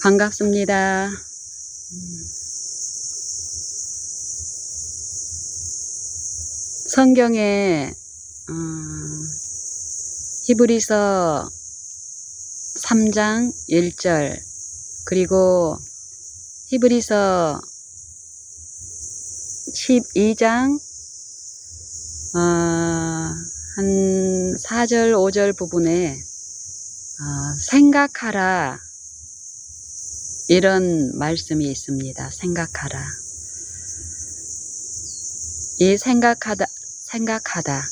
반갑습니다. 성경에 히브리서 3장 1절 그리고 히브리서 12장 한 4절 5절 부분에 생각하라 이런 말씀이 있습니다. 생각하라. 이 생각하다.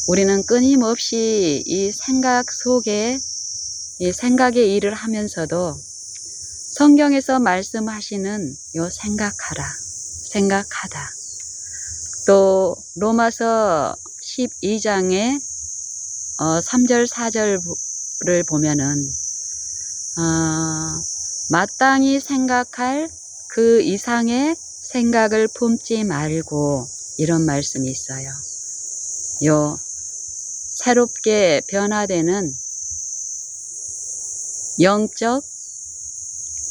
우리는 끊임없이 이 생각 속에 이 생각의 일을 하면서도 성경에서 말씀하시는 요 생각하다. 또 로마서 12장의 3절 4절을 보면은 마땅히 생각할 그 이상의 생각을 품지 말고 이런 말씀이 있어요. 요 새롭게 변화되는 영적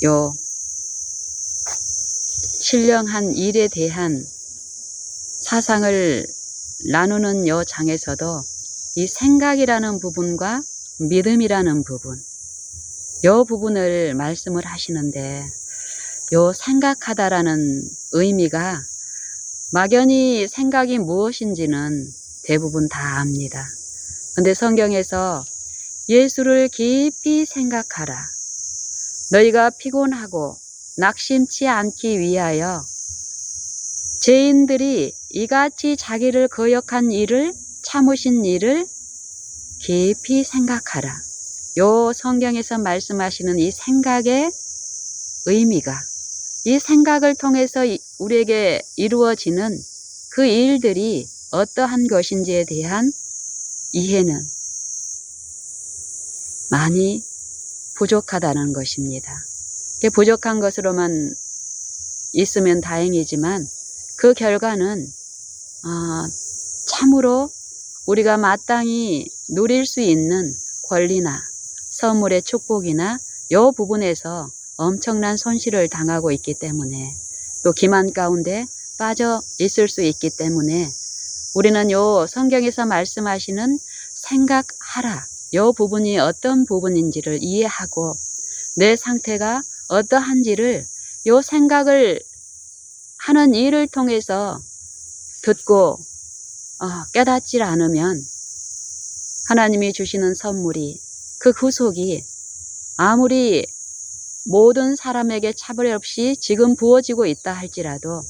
요 신령한 일에 대한 사상을 나누는 요 장에서도 이 생각이라는 부분과 믿음이라는 부분 요 부분을 말씀을 하시는데 요 생각하다라는 의미가 막연히 생각이 무엇인지는 대부분 다 압니다. 근데 성경에서 예수를 깊이 생각하라. 너희가 피곤하고 낙심치 않기 위하여 죄인들이 이같이 자기를 거역한 일을 참으신 일을 깊이 생각하라. 요 성경에서 말씀하시는 이 생각의 의미가 이 생각을 통해서 우리에게 이루어지는 그 일들이 어떠한 것인지에 대한 이해는 많이 부족하다는 것입니다. 부족한 것으로만 있으면 다행이지만 그 결과는 참으로 우리가 마땅히 누릴 수 있는 권리나 선물의 축복이나 요 부분에서 엄청난 손실을 당하고 있기 때문에 또 기만 가운데 빠져 있을 수 있기 때문에 우리는 요 성경에서 말씀하시는 생각하라 요 부분이 어떤 부분인지를 이해하고 내 상태가 어떠한지를 요 생각을 하는 일을 통해서 듣고 깨닫질 않으면 하나님이 주시는 선물이 그 구속이 아무리 모든 사람에게 차별 없이 지금 부어지고 있다 할지라도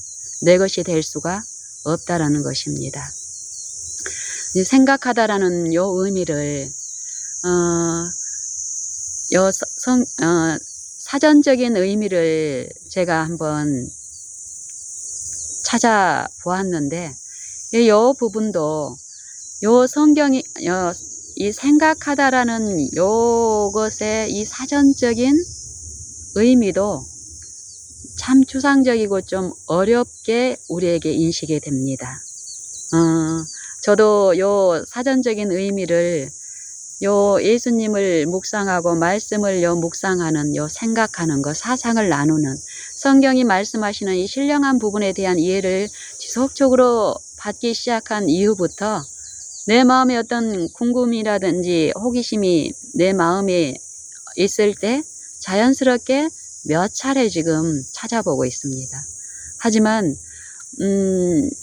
내 것이 될 수가 없다라는 것입니다. 생각하다라는 요 의미를 사전적인 의미를 제가 한번 찾아보았는데 요 부분도 요 성경이 이 생각하다라는 요것의 이 사전적인 의미도 참 추상적이고 좀 어렵게 우리에게 인식이 됩니다. 저도 요 사전적인 의미를 요 예수님을 묵상하고 말씀을 묵상하는 생각하는 것, 사상을 나누는 성경이 말씀하시는 이 신령한 부분에 대한 이해를 지속적으로 받기 시작한 이후부터 내 마음에 어떤 궁금이라든지 호기심이 내 마음에 있을 때 자연스럽게 몇 차례 지금 찾아보고 있습니다. 하지만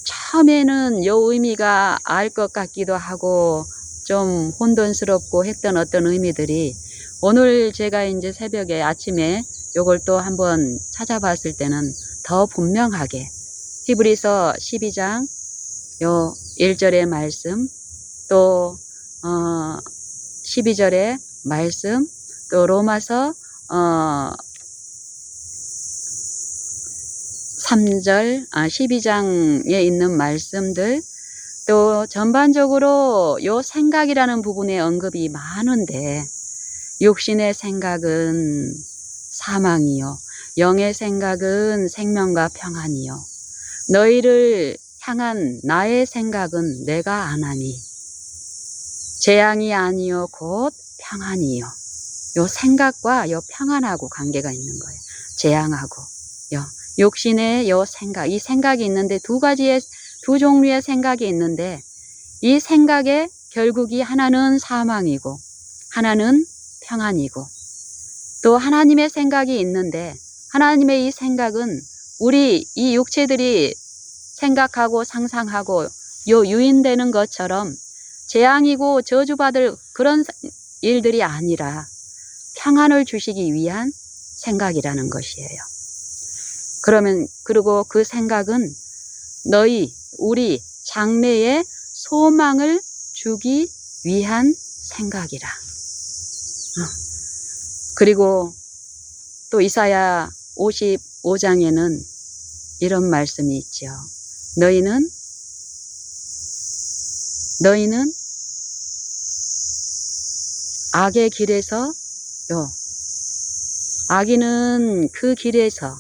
처음에는 요 의미가 알 것 같기도 하고 좀 혼돈스럽고 했던 어떤 의미들이 오늘 제가 이제 새벽에 아침에 요걸 또 한번 찾아봤을 때는 더 분명하게 히브리서 12장 요 1절의 말씀 또 12절의 말씀 또 로마서 3절 12장에 있는 말씀들 또 전반적으로 요 생각이라는 부분에 언급이 많은데 육신의 생각은 사망이요 영의 생각은 생명과 평안이요 너희를 향한 나의 생각은 내가 아나니 재앙이 아니요 곧 평안이요 요 생각과 요 평안하고 관계가 있는 거예요. 재앙하고 요 욕심의 요 생각, 이 생각이 있는데 두 종류의 생각이 있는데 이 생각의 결국이 하나는 사망이고 하나는 평안이고 또 하나님의 생각이 있는데 하나님의 이 생각은 우리 이 육체들이 생각하고 상상하고 요 유인되는 것처럼 재앙이고 저주받을 그런 일들이 아니라 평안을 주시기 위한 생각이라는 것이에요. 그리고 그 생각은 우리 장래에 소망을 주기 위한 생각이라. 그리고 또 이사야 55장에는 이런 말씀이 있죠. 너희는 악의 길에서 악인은 그 길에서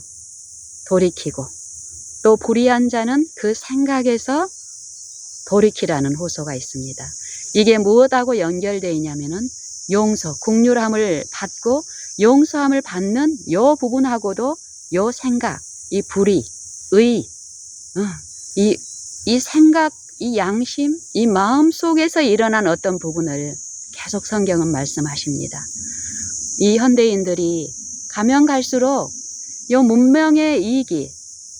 돌이키고 또 불의한 자는 그 생각에서 돌이키라는 호소가 있습니다. 이게 무엇하고 연결되어 있냐면은 긍휼함을 받고 용서함을 받는 요 부분하고도 요 생각, 이 불의, 이 생각, 이 양심, 이 마음 속에서 일어난 어떤 부분을 계속 성경은 말씀하십니다. 이 현대인들이 가면 갈수록 요 문명의 이익이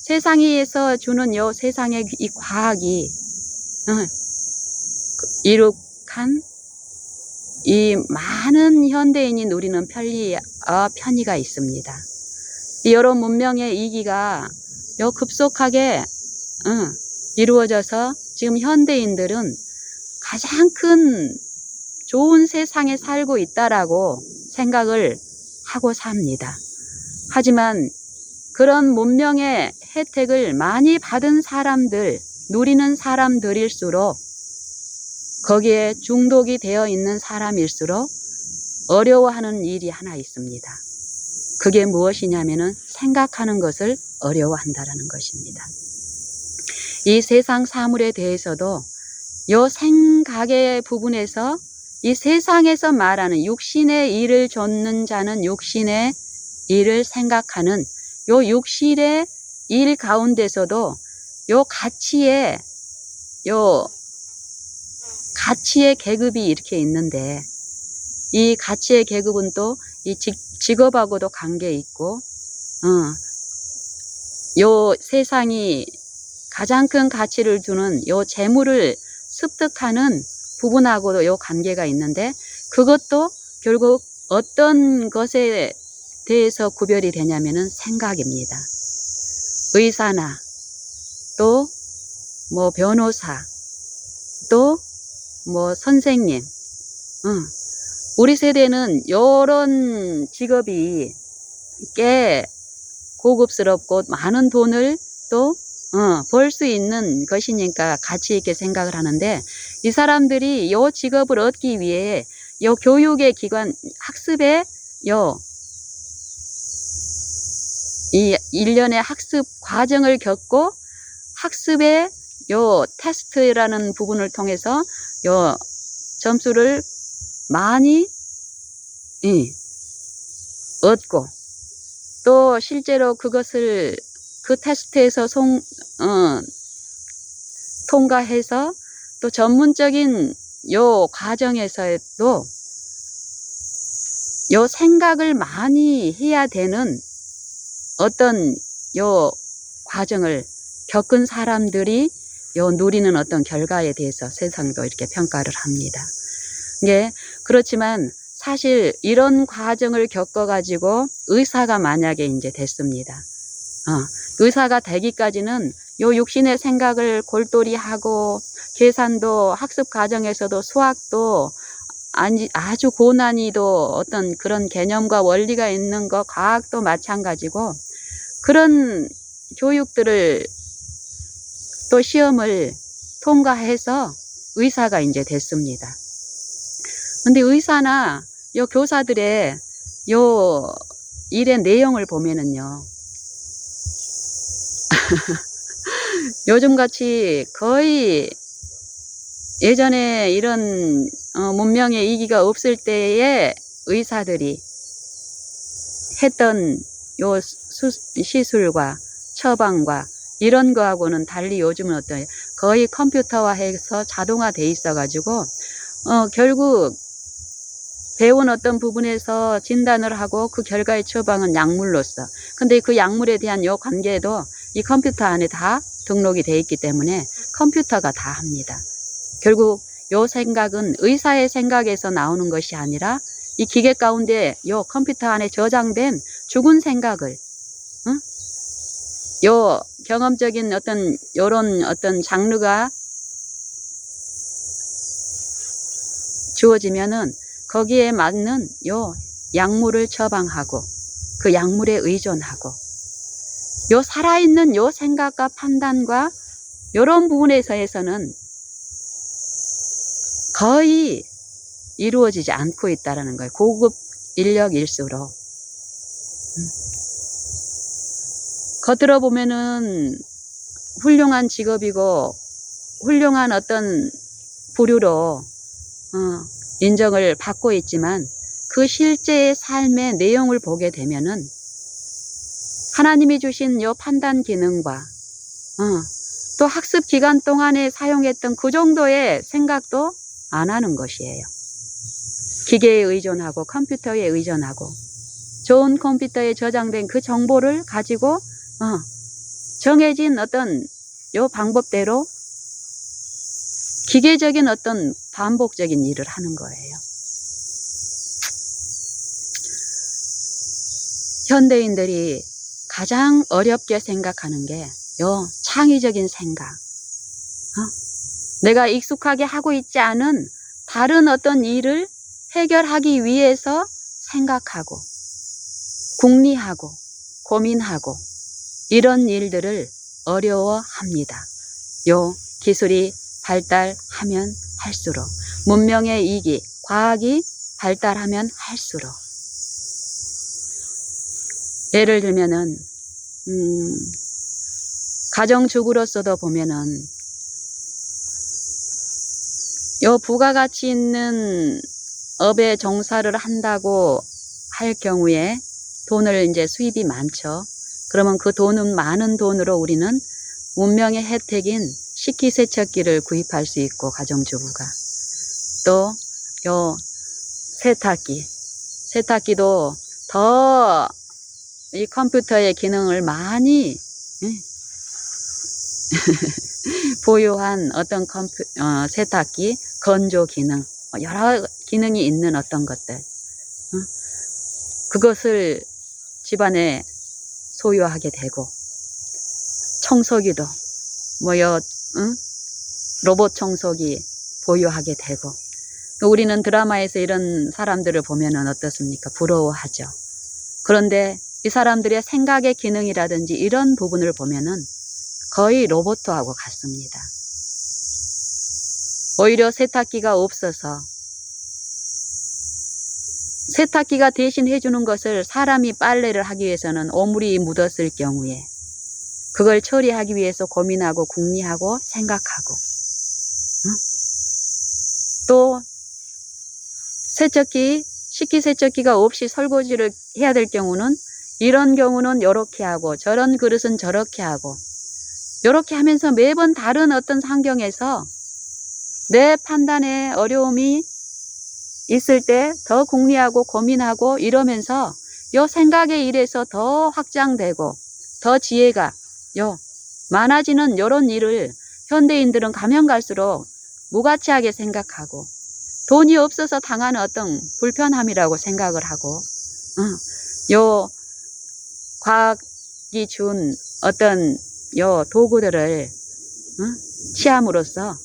세상에서 주는 요 세상의 이 과학이 이룩한 이 많은 현대인이 누리는 편의가 있습니다. 여러 문명의 이기가 급속하게 이루어져서 지금 현대인들은 가장 큰 좋은 세상에 살고 있다라고 생각을 하고 삽니다. 하지만 그런 문명의 혜택을 많이 받은 사람들, 누리는 사람들일수록 거기에 중독이 되어 있는 사람일수록 어려워하는 일이 하나 있습니다. 그게 무엇이냐면은 생각하는 것을 어려워한다라는 것입니다. 이 세상 사물에 대해서도 요 생각의 부분에서 이 세상에서 말하는 육신의 일을 좇는 자는 육신의 일을 생각하는 요 육신의 일 가운데서도 요 가치의 계급이 이렇게 있는데 이 가치의 계급은 또 이 직업하고도 관계 있고 요 세상이 가장 큰 가치를 두는 요 재물을 습득하는 부분하고도 요 관계가 있는데 그것도 결국 어떤 것에 대해서 구별이 되냐면은 생각입니다. 의사나 또 뭐 변호사 또 뭐 선생님 우리 세대는 이런 직업이 꽤 고급스럽고 많은 돈을 또 벌 수 있는 것이니까 가치 있게 생각을 하는데 이 사람들이 이 직업을 얻기 위해 이 교육의 기관 학습의 이 일련의 학습 과정을 겪고 학습의 테스트라는 부분을 통해서 점수를 많이 얻고 또 실제로 그것을 그 테스트에서 통과해서 또 전문적인 과정에서도 생각을 많이 해야 되는 어떤 과정을 겪은 사람들이 누리는 어떤 결과에 대해서 세상도 이렇게 평가를 합니다. 그렇지만 사실 이런 과정을 겪어가지고 의사가 만약에 이제 됐습니다. 의사가 되기까지는 육신의 생각을 골똘히 하고 계산도 학습 과정에서도 수학도 아주 고난이도 어떤 그런 개념과 원리가 있는 거 과학도 마찬가지고 그런 교육들을 또 시험을 통과해서 의사가 이제 됐습니다. 근데 의사나 교사들의 일의 내용을 보면은요. 요즘같이 거의 예전에 이런 문명의 이기가 없을 때의 의사들이 했던 요 시술과 처방과 이런 거하고는 달리 요즘은 어때요? 거의 컴퓨터화해서 자동화돼 있어가지고 결국 배운 어떤 부분에서 진단을 하고 그 결과의 처방은 약물로서. 근데 그 약물에 대한 요 관계도 이 컴퓨터 안에 다 등록이 돼 있기 때문에 컴퓨터가 다 합니다. 결국 요 생각은 의사의 생각에서 나오는 것이 아니라 이 기계 가운데 요 컴퓨터 안에 저장된 죽은 생각을, 응? 요 경험적인 어떤 요런 어떤 장르가 주어지면은 거기에 맞는 요 약물을 처방하고 그 약물에 의존하고 요 살아있는 요 생각과 판단과 요런 부분에서는 거의 이루어지지 않고 있다라는 거예요. 고급 인력일수록. 겉으로 보면은 훌륭한 직업이고 훌륭한 어떤 부류로 인정을 받고 있지만 그 실제의 삶의 내용을 보게 되면은 하나님이 주신 요 판단 기능과 또 학습 기간 동안에 사용했던 그 정도의 생각도 안 하는 것이에요. 기계에 의존하고 컴퓨터에 의존하고 좋은 컴퓨터에 저장된 그 정보를 가지고 정해진 어떤 요 방법대로 기계적인 어떤 반복적인 일을 하는 거예요. 현대인들이 가장 어렵게 생각하는 게 요 창의적인 생각. 내가 익숙하게 하고 있지 않은 다른 어떤 일을 해결하기 위해서 생각하고 궁리하고 고민하고 이런 일들을 어려워합니다. 요 기술이 발달하면 할수록 문명의 이기, 과학이 발달하면 할수록 예를 들면은 가정주부로서도 보면은 요 부가가치 있는 업에 종사를 한다고 할 경우에 돈을 이제 수입이 많죠. 그러면 그 돈은 많은 돈으로 우리는 문명의 혜택인 식기세척기를 구입할 수 있고 가정주부가 또 요 세탁기도 더 이 컴퓨터의 기능을 많이 보유한 어떤 세탁기, 건조 기능, 여러 기능이 있는 어떤 것들 그것을 집안에 소유하게 되고 청소기도 로봇 청소기 보유하게 되고 우리는 드라마에서 이런 사람들을 보면은 어떻습니까? 부러워하죠. 그런데 이 사람들의 생각의 기능이라든지 이런 부분을 보면은 거의 로봇하고 같습니다. 오히려 세탁기가 없어서 세탁기가 대신 해주는 것을 사람이 빨래를 하기 위해서는 오물이 묻었을 경우에 그걸 처리하기 위해서 고민하고 궁리하고 생각하고 또 식기세척기가 없이 설거지를 해야 될 경우는 이런 경우는 이렇게 하고 저런 그릇은 저렇게 하고 이렇게 하면서 매번 다른 어떤 환경에서 내 판단에 어려움이 있을 때 더 궁리하고 고민하고 이러면서 요 생각의 일에서 더 확장되고 더 지혜가 많아지는 이런 일을 현대인들은 가면 갈수록 무가치하게 생각하고 돈이 없어서 당하는 어떤 불편함이라고 생각을 하고 요 과학이 준 어떤 요 도구들을 취함으로써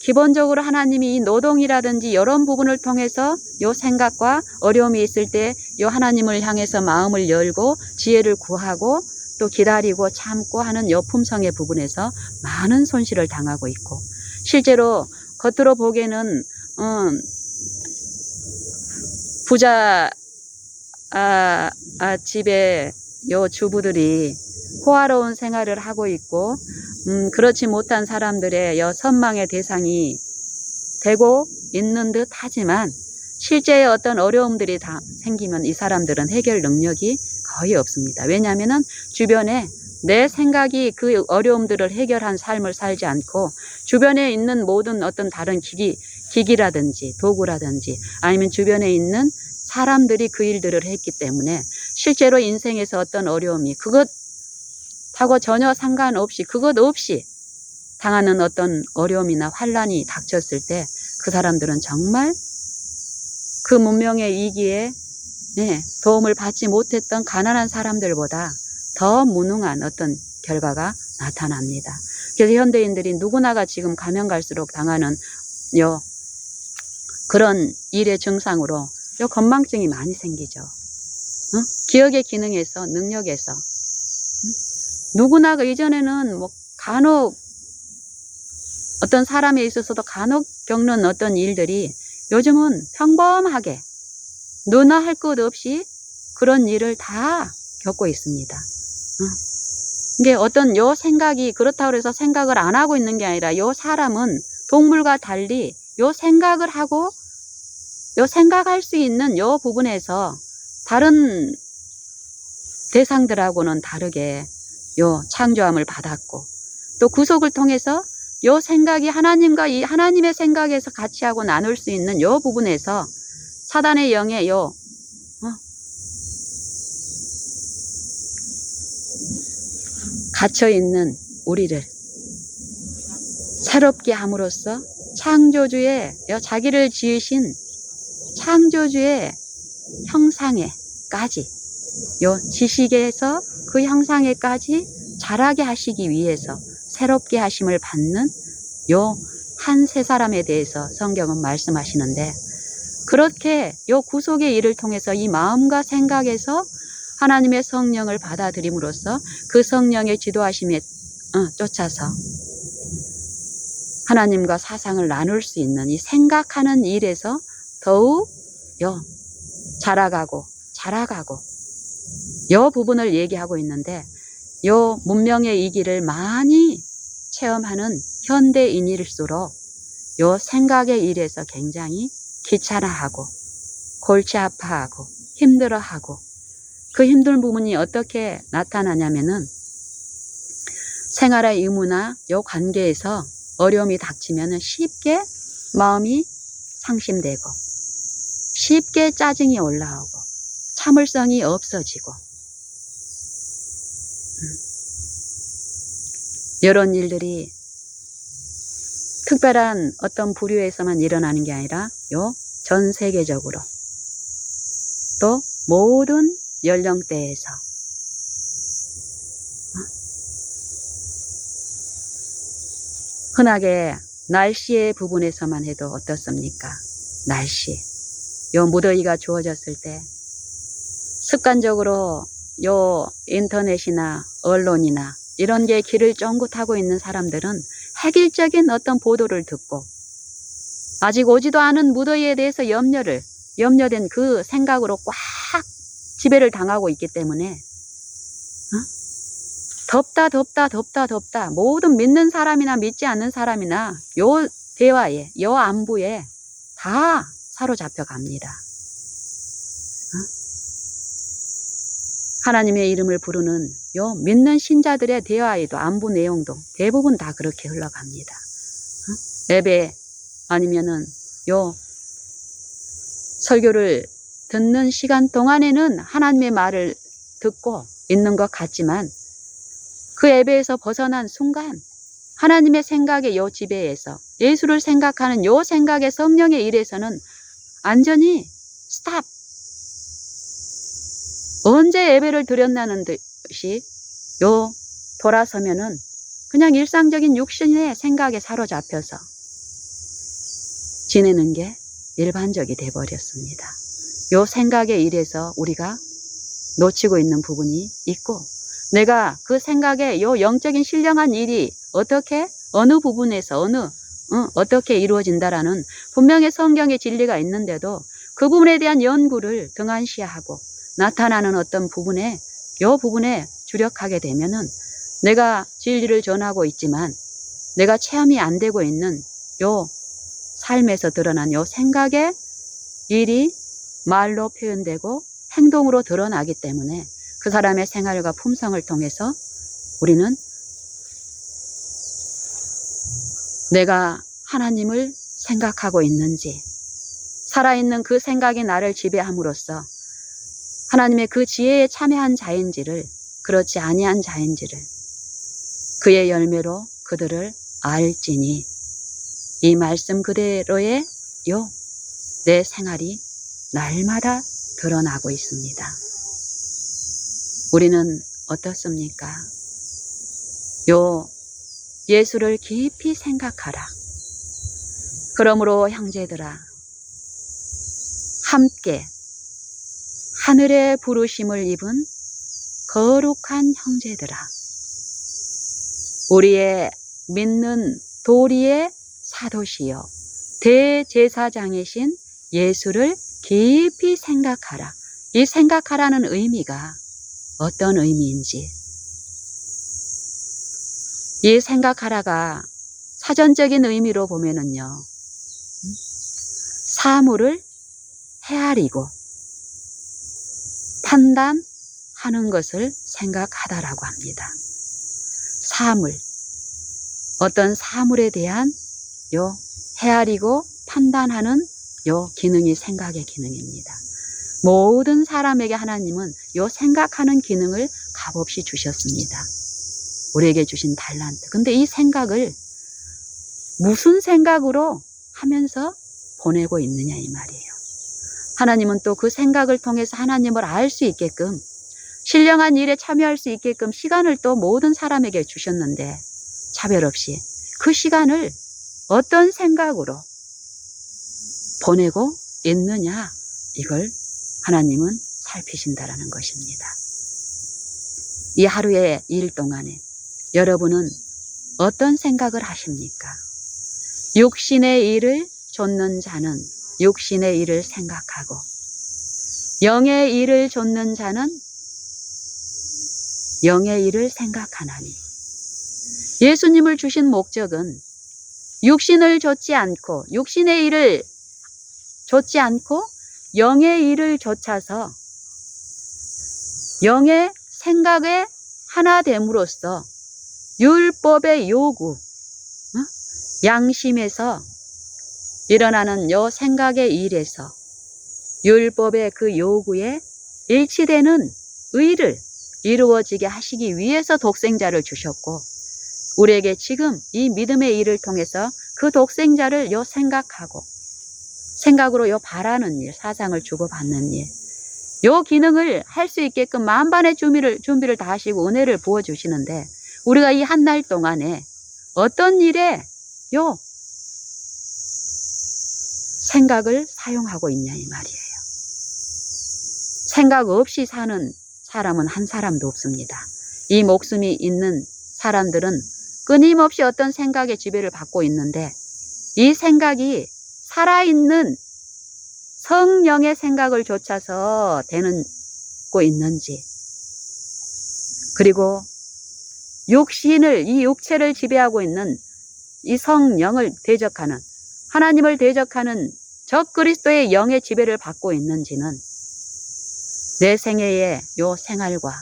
기본적으로 하나님이 이 노동이라든지 이런 부분을 통해서 요 생각과 어려움이 있을 때 요 하나님을 향해서 마음을 열고 지혜를 구하고 또 기다리고 참고 하는 요 품성의 부분에서 많은 손실을 당하고 있고 실제로 겉으로 보기에는 부자 집에 요 주부들이 호화로운 생활을 하고 있고 그렇지 못한 사람들의 요 선망의 대상이 되고 있는 듯 하지만 실제의 어떤 어려움들이 다 생기면 이 사람들은 해결 능력이 거의 없습니다. 왜냐하면 주변에 내 생각이 그 어려움들을 해결한 삶을 살지 않고 주변에 있는 모든 어떤 다른 기기라든지 도구라든지 아니면 주변에 있는 사람들이 그 일들을 했기 때문에 실제로 인생에서 어떤 어려움이 그것하고 전혀 상관없이 그것 없이 당하는 어떤 어려움이나 환란이 닥쳤을 때 그 사람들은 정말 그 문명의 위기에 도움을 받지 못했던 가난한 사람들보다 더 무능한 어떤 결과가 나타납니다. 그래서 현대인들이 누구나가 지금 가면 갈수록 당하는 그런 일의 증상으로 건망증이 많이 생기죠. 기억의 기능에서 능력에서 누구나가 이전에는 뭐 간혹 어떤 사람에 있어서도 간혹 겪는 어떤 일들이 요즘은 평범하게 누나 할 것 없이 그런 일을 다 겪고 있습니다. 이게 어떤 요 생각이 그렇다고 해서 생각을 안 하고 있는 게 아니라 요 사람은 동물과 달리 요 생각을 하고 요 생각할 수 있는 요 부분에서 다른 대상들하고는 다르게 요 창조함을 받았고 또 구속을 통해서 요 생각이 하나님과 이 하나님의 생각에서 같이 하고 나눌 수 있는 요 부분에서 사단의 영의 갇혀있는 우리를 새롭게 함으로써 창조주의 자기를 지으신 창조주의 형상에까지 지식에서 그 형상에까지 자라게 하시기 위해서 새롭게 하심을 받는 한 세 사람에 대해서 성경은 말씀하시는데 그렇게 구속의 일을 통해서 이 마음과 생각에서 하나님의 성령을 받아들임으로써 그 성령의 지도하심에 쫓아서 하나님과 사상을 나눌 수 있는 이 생각하는 일에서 더욱 자라가고 요 부분을 얘기하고 있는데 요 문명의 이기를 많이 체험하는 현대인일수록 요 생각의 일에서 굉장히 귀찮아하고 골치 아파하고 힘들어하고 그 힘든 부분이 어떻게 나타나냐면은 생활의 의무나 요 관계에서 어려움이 닥치면은 쉽게 마음이 상심되고 쉽게 짜증이 올라오고 참을성이 없어지고 이런 일들이 특별한 어떤 부류에서만 일어나는 게 아니라 전 세계적으로 또 모든 연령대에서 흔하게 날씨의 부분에서만 해도 어떻습니까? 날씨. 무더위가 주어졌을 때 습관적으로 인터넷이나 언론이나 이런 게 귀를 쫑긋하고 있는 사람들은 획일적인 어떤 보도를 듣고 아직 오지도 않은 무더위에 대해서 염려된 그 생각으로 꽉 지배를 당하고 있기 때문에 덥다 모든 믿는 사람이나 믿지 않는 사람이나 요 대화에 요 안부에 다 사로잡혀 갑니다. 하나님의 이름을 부르는 믿는 신자들의 대화에도 안부 내용도 대부분 다 그렇게 흘러갑니다. 예배 아니면은 설교를 듣는 시간 동안에는 하나님의 말을 듣고 있는 것 같지만 그 예배에서 벗어난 순간 하나님의 생각의 지배에서 예수를 생각하는 생각의 성령의 일에서는 완전히 스탑. 언제 예배를 드렸나는 듯이 돌아서면은 그냥 일상적인 육신의 생각에 사로잡혀서 지내는 게 일반적이 돼버렸습니다. 생각의 일에서 우리가 놓치고 있는 부분이 있고 내가 그 생각에 영적인 신령한 일이 어느 부분에서 어떻게 이루어진다라는 분명히 성경의 진리가 있는데도 그 부분에 대한 연구를 등한시하고 나타나는 어떤 부분에 부분에 주력하게 되면은 내가 진리를 전하고 있지만 내가 체험이 안 되고 있는 삶에서 드러난 생각의 일이 말로 표현되고 행동으로 드러나기 때문에 그 사람의 생활과 품성을 통해서 우리는 내가 하나님을 생각하고 있는지, 살아있는 그 생각이 나를 지배함으로써 하나님의 그 지혜에 참여한 자인지를, 그렇지 아니한 자인지를 그의 열매로 그들을 알지니, 이 말씀 그대로의 내 생활이 날마다 드러나고 있습니다. 우리는 어떻습니까? 예수를 깊이 생각하라. 그러므로 형제들아, 함께 하늘의 부르심을 입은 거룩한 형제들아, 우리의 믿는 도리의 사도시요 대제사장이신 예수를 깊이 생각하라. 이 생각하라는 의미가 어떤 의미인지, 이 생각하라가 사전적인 의미로 보면은요, 사물을 헤아리고 판단하는 것을 생각하다라고 합니다. 사물, 어떤 사물에 대한 헤아리고 판단하는 기능이 생각의 기능입니다. 모든 사람에게 하나님은 생각하는 기능을 값없이 주셨습니다. 우리에게 주신 달란트. 근데 이 생각을 무슨 생각으로 하면서 보내고 있느냐 이 말이에요. 하나님은 또 그 생각을 통해서 하나님을 알 수 있게끔, 신령한 일에 참여할 수 있게끔 시간을 또 모든 사람에게 주셨는데, 차별 없이 그 시간을 어떤 생각으로 보내고 있느냐, 이걸 하나님은 살피신다라는 것입니다. 이 하루의 일 동안에 여러분은 어떤 생각을 하십니까? 육신의 일을 좇는 자는 육신의 일을 생각하고, 영의 일을 좇는 자는 영의 일을 생각하나니. 예수님을 주신 목적은 육신을 좇지 않고, 육신의 일을 좇지 않고 영의 일을 좇아서 영의 생각에 하나 됨으로써 율법의 요구, 양심에서 일어나는 생각의 일에서 율법의 그 요구에 일치되는 의를 이루어지게 하시기 위해서 독생자를 주셨고, 우리에게 지금 이 믿음의 일을 통해서 그 독생자를 생각하고, 생각으로 바라는 일, 사상을 주고받는 일, 기능을 할 수 있게끔 만반의 준비를 다 하시고 은혜를 부어주시는데, 우리가 이 한 날 동안에 어떤 일에 생각을 사용하고 있냐 이 말이에요. 생각 없이 사는 사람은 한 사람도 없습니다. 이 목숨이 있는 사람들은 끊임없이 어떤 생각의 지배를 받고 있는데, 이 생각이 살아있는 성령의 생각을 좇아서 되고 있는지, 그리고 이 육체를 지배하고 있는 이 성령을 대적하는, 하나님을 대적하는 적 그리스도의 영의 지배를 받고 있는지는 내 생애의 생활과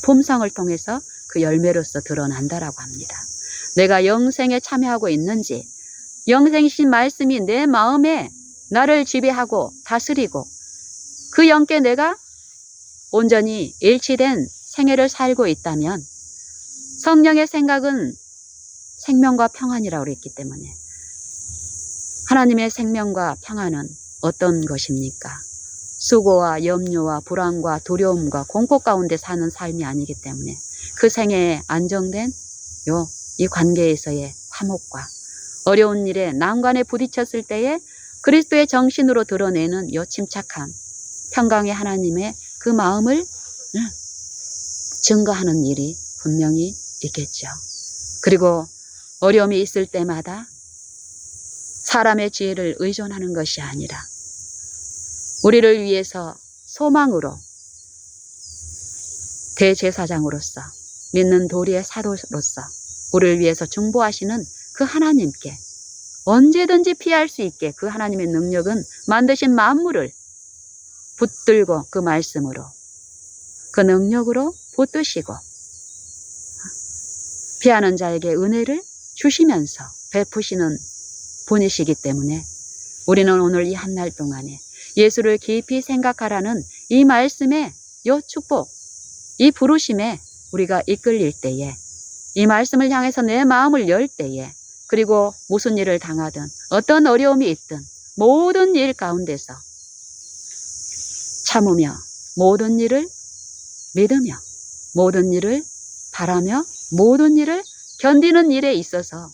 품성을 통해서 그 열매로서 드러난다라고 합니다. 내가 영생에 참여하고 있는지, 영생이신 말씀이 내 마음에 나를 지배하고 다스리고 그 영께 내가 온전히 일치된 생애를 살고 있다면, 성령의 생각은 생명과 평안이라고 그랬기 때문에, 하나님의 생명과 평안은 어떤 것입니까? 수고와 염려와 불안과 두려움과 공포 가운데 사는 삶이 아니기 때문에, 그 생애에 안정된 이 관계에서의 화목과 어려운 일에 난관에 부딪혔을 때에 그리스도의 정신으로 드러내는 침착함, 평강의 하나님의 그 마음을 증거하는 일이 분명히 있겠죠. 그리고 어려움이 있을 때마다 사람의 지혜를 의존하는 것이 아니라 우리를 위해서 소망으로, 대제사장으로서, 믿는 도리의 사도로서 우리를 위해서 중보하시는 그 하나님께 언제든지 피할 수 있게 그 하나님의 능력은 만드신 만물을 붙들고 그 말씀으로 그 능력으로 붙드시고 피하는 자에게 은혜를 주시면서 베푸시는 분이시기 때문에 우리는 오늘 이 한 날 동안에 예수를 깊이 생각하라는 이 말씀에 이 축복, 이 부르심에 우리가 이끌릴 때에 이 말씀을 향해서 내 마음을 열 때에 그리고 무슨 일을 당하든 어떤 어려움이 있든 모든 일 가운데서 참으며 모든 일을 믿으며 모든 일을 바라며 모든 일을 견디는 일에 있어서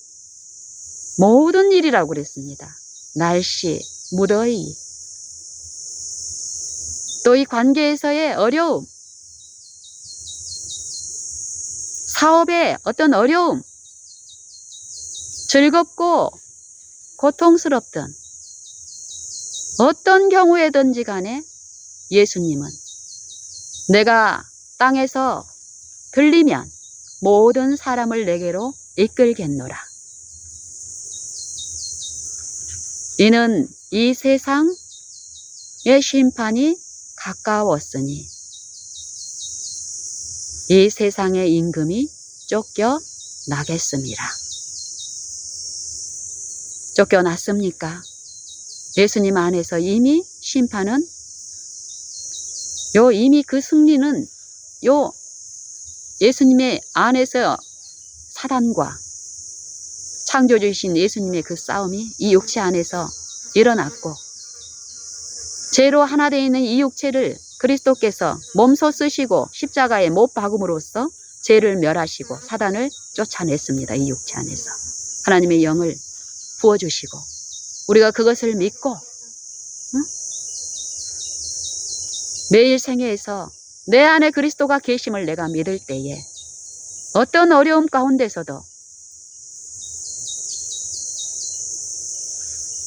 모든 일이라고 그랬습니다. 날씨, 무더위, 또 이 관계에서의 어려움, 사업의 어떤 어려움, 즐겁고 고통스럽든 어떤 경우에든지 간에 예수님은 내가 땅에서 들리면 모든 사람을 내게로 이끌겠노라. 이는 이 세상의 심판이 가까웠으니 이 세상의 임금이 쫓겨나겠습니다. 쫓겨났습니까? 예수님 안에서 이미 심판은 이미 그 승리는 예수님의 안에서 사단과 창조주이신 예수님의 그 싸움이 이 육체 안에서 일어났고 죄로 하나 되어 있는 이 육체를 그리스도께서 몸소 쓰시고 십자가에 못 박음으로써 죄를 멸하시고 사단을 쫓아냈습니다. 이 육체 안에서 하나님의 영을 부어주시고 우리가 그것을 믿고 매일 생애에서 내 안에 그리스도가 계심을 내가 믿을 때에 어떤 어려움 가운데서도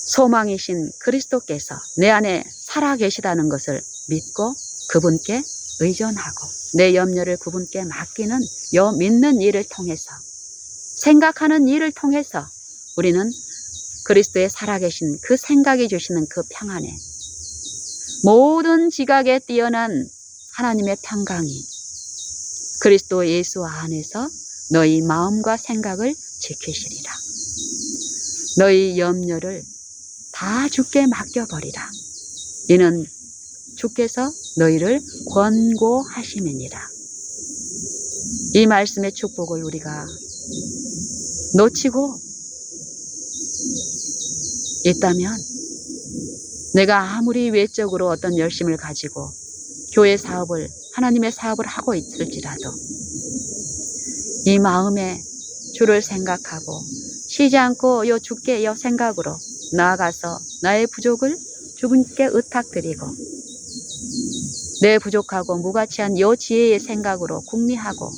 소망이신 그리스도께서 내 안에 살아계시다는 것을 믿고 그분께 의존하고 내 염려를 그분께 맡기는 요 믿는 일을 통해서 생각하는 일을 통해서 우리는 그리스도의 살아계신 그 생각이 주시는 그 평안에 모든 지각에 뛰어난 하나님의 평강이 그리스도 예수 안에서 너희 마음과 생각을 지키시리라. 너희 염려를 다 주께 맡겨버리라. 이는 주께서 너희를 권고하심이니라. 이 말씀의 축복을 우리가 놓치고 있다면 내가 아무리 외적으로 어떤 열심을 가지고 교회 사업을 하나님의 사업을 하고 있을지라도 이 마음에 주를 생각하고 쉬지 않고 요 주께 요 생각으로 나아가서 나의 부족을 주분께 의탁드리고 내 부족하고 무가치한 요 지혜의 생각으로 궁리하고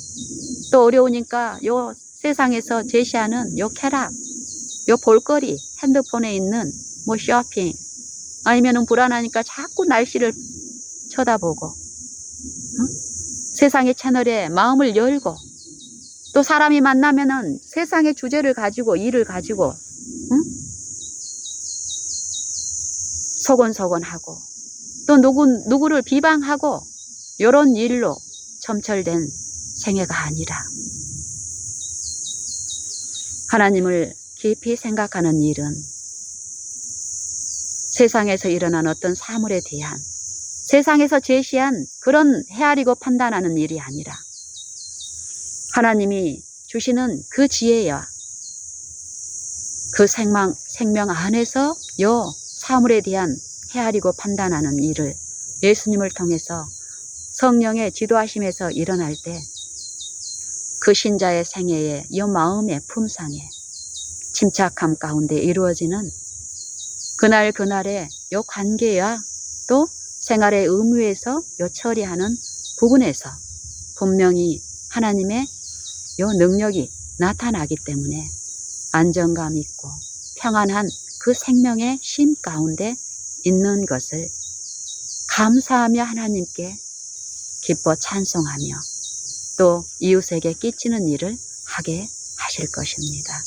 또 어려우니까 요 세상에서 제시하는 요 쾌락, 요 볼거리, 핸드폰에 있는 뭐 쇼핑 아니면은 불안하니까 자꾸 날씨를 쳐다보고 세상의 채널에 마음을 열고 또 사람이 만나면은 세상의 주제를 가지고 일을 가지고 소곤소곤하고 또 누구를 비방하고 이런 일로 점철된 생애가 아니라 하나님을 깊이 생각하는 일은 세상에서 일어난 어떤 사물에 대한 세상에서 제시한 그런 헤아리고 판단하는 일이 아니라 하나님이 주시는 그 지혜와 그 생명 안에서 요 사물에 대한 헤아리고 판단하는 일을 예수님을 통해서 성령의 지도하심에서 일어날 때 그 신자의 생애에 이 마음의 품상에 침착함 가운데 이루어지는 그날의 요 관계와 또 생활의 의무에서 요 처리하는 부분에서 분명히 하나님의 요 능력이 나타나기 때문에 안정감 있고 평안한 그 생명의 쉼 가운데 있는 것을 감사하며 하나님께 기뻐 찬송하며 또 이웃에게 끼치는 일을 하게 하실 것입니다.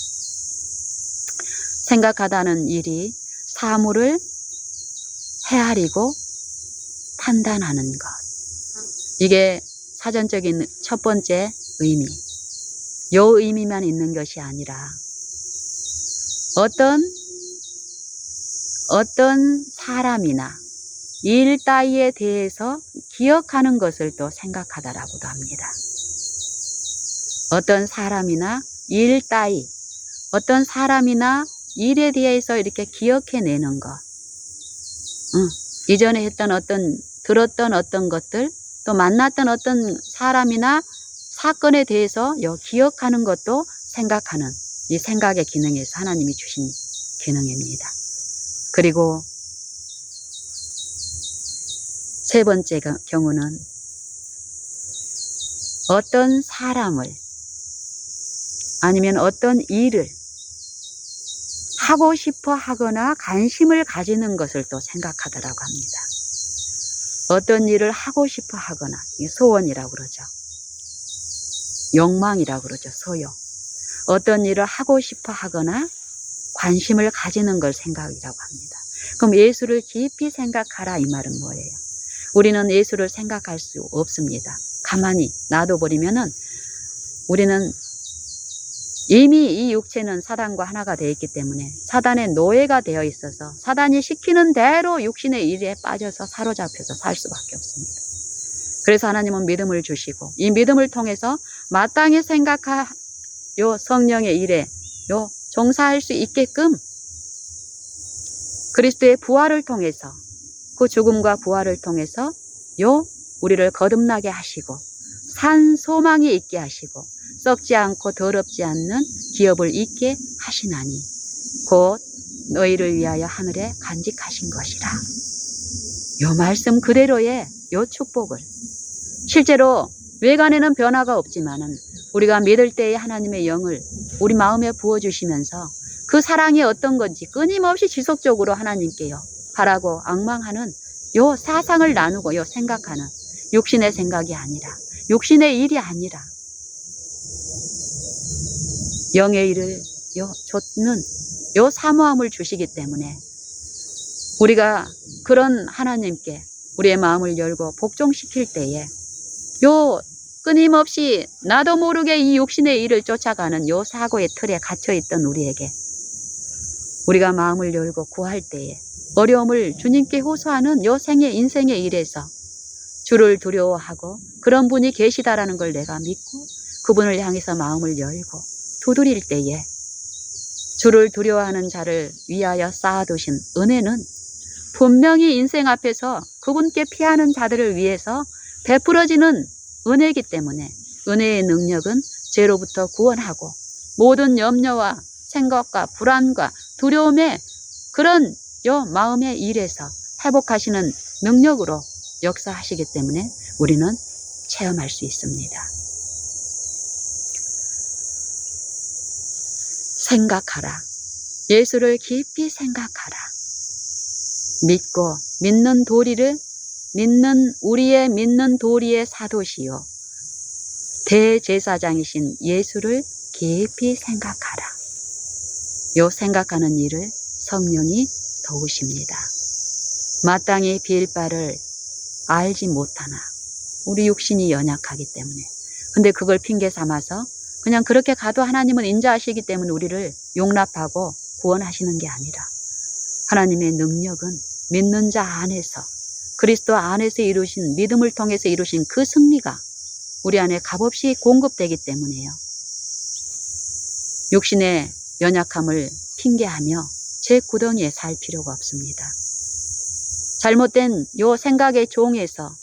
생각하다는 일이 사물을 헤아리고 판단하는 것. 이게 사전적인 첫 번째 의미. 요 의미만 있는 것이 아니라 어떤 사람이나 일 따위에 대해서 기억하는 것을 또 생각하다라고도 합니다. 어떤 사람이나 일 따위, 어떤 사람이나 일에 대해서 이렇게 기억해내는 것. 이전에 했던 들었던 어떤 것들, 또 만났던 어떤 사람이나 사건에 대해서 기억하는 것도 생각하는 이 생각의 기능에서 하나님이 주신 기능입니다. 그리고 세 번째 경우는 어떤 사람을 아니면 어떤 일을 하고 싶어 하거나 관심을 가지는 것을 또 생각하더라고 합니다. 어떤 일을 하고 싶어 하거나, 소원이라고 그러죠. 욕망이라고 그러죠. 소요. 어떤 일을 하고 싶어 하거나 관심을 가지는 걸 생각이라고 합니다. 그럼 예수를 깊이 생각하라 이 말은 뭐예요? 우리는 예수를 생각할 수 없습니다. 가만히 놔둬버리면은 우리는 이미 이 육체는 사단과 하나가 되어 있기 때문에 사단의 노예가 되어 있어서 사단이 시키는 대로 육신의 일에 빠져서 사로잡혀서 살 수밖에 없습니다. 그래서 하나님은 믿음을 주시고 이 믿음을 통해서 마땅히 성령의 일에 종사할 수 있게끔 그리스도의 부활을 통해서 그 죽음과 부활을 통해서 우리를 거듭나게 하시고 산 소망이 있게 하시고 썩지 않고 더럽지 않는 기업을 잊게 하시나니 곧 너희를 위하여 하늘에 간직하신 것이라. 요 말씀 그대로의 요 축복을 실제로 외관에는 변화가 없지만은 우리가 믿을 때에 하나님의 영을 우리 마음에 부어주시면서 그 사랑이 어떤 건지 끊임없이 지속적으로 하나님께요 바라고 앙망하는 요 사상을 나누고 생각하는 육신의 생각이 아니라 육신의 일이 아니라 영의 일을 좇는 사모함을 주시기 때문에 우리가 그런 하나님께 우리의 마음을 열고 복종시킬 때에 끊임없이 나도 모르게 이 육신의 일을 쫓아가는 사고의 틀에 갇혀있던 우리에게 우리가 마음을 열고 구할 때에 어려움을 주님께 호소하는 인생의 일에서 주를 두려워하고 그런 분이 계시다라는 걸 내가 믿고 그분을 향해서 마음을 열고 두드릴 때에 주를 두려워하는 자를 위하여 쌓아두신 은혜는 분명히 인생 앞에서 그분께 피하는 자들을 위해서 베풀어지는 은혜이기 때문에 은혜의 능력은 죄로부터 구원하고 모든 염려와 생각과 불안과 두려움의 그런 마음의 일에서 회복하시는 능력으로 역사하시기 때문에 우리는 체험할 수 있습니다. 생각하라. 예수를 깊이 생각하라. 믿고 우리의 믿는 도리의 사도시요 대제사장이신 예수를 깊이 생각하라. 요 생각하는 일을 성령이 도우십니다. 마땅히 빌 바를 알지 못하나 우리 육신이 연약하기 때문에 근데 그걸 핑계 삼아서 그냥 그렇게 가도 하나님은 인자하시기 때문에 우리를 용납하고 구원하시는 게 아니라 하나님의 능력은 믿는 자 안에서 그리스도 안에서 이루신 믿음을 통해서 이루신 그 승리가 우리 안에 값없이 공급되기 때문에요. 육신의 연약함을 핑계하며 제 구덩이에 살 필요가 없습니다. 잘못된 생각의 종에서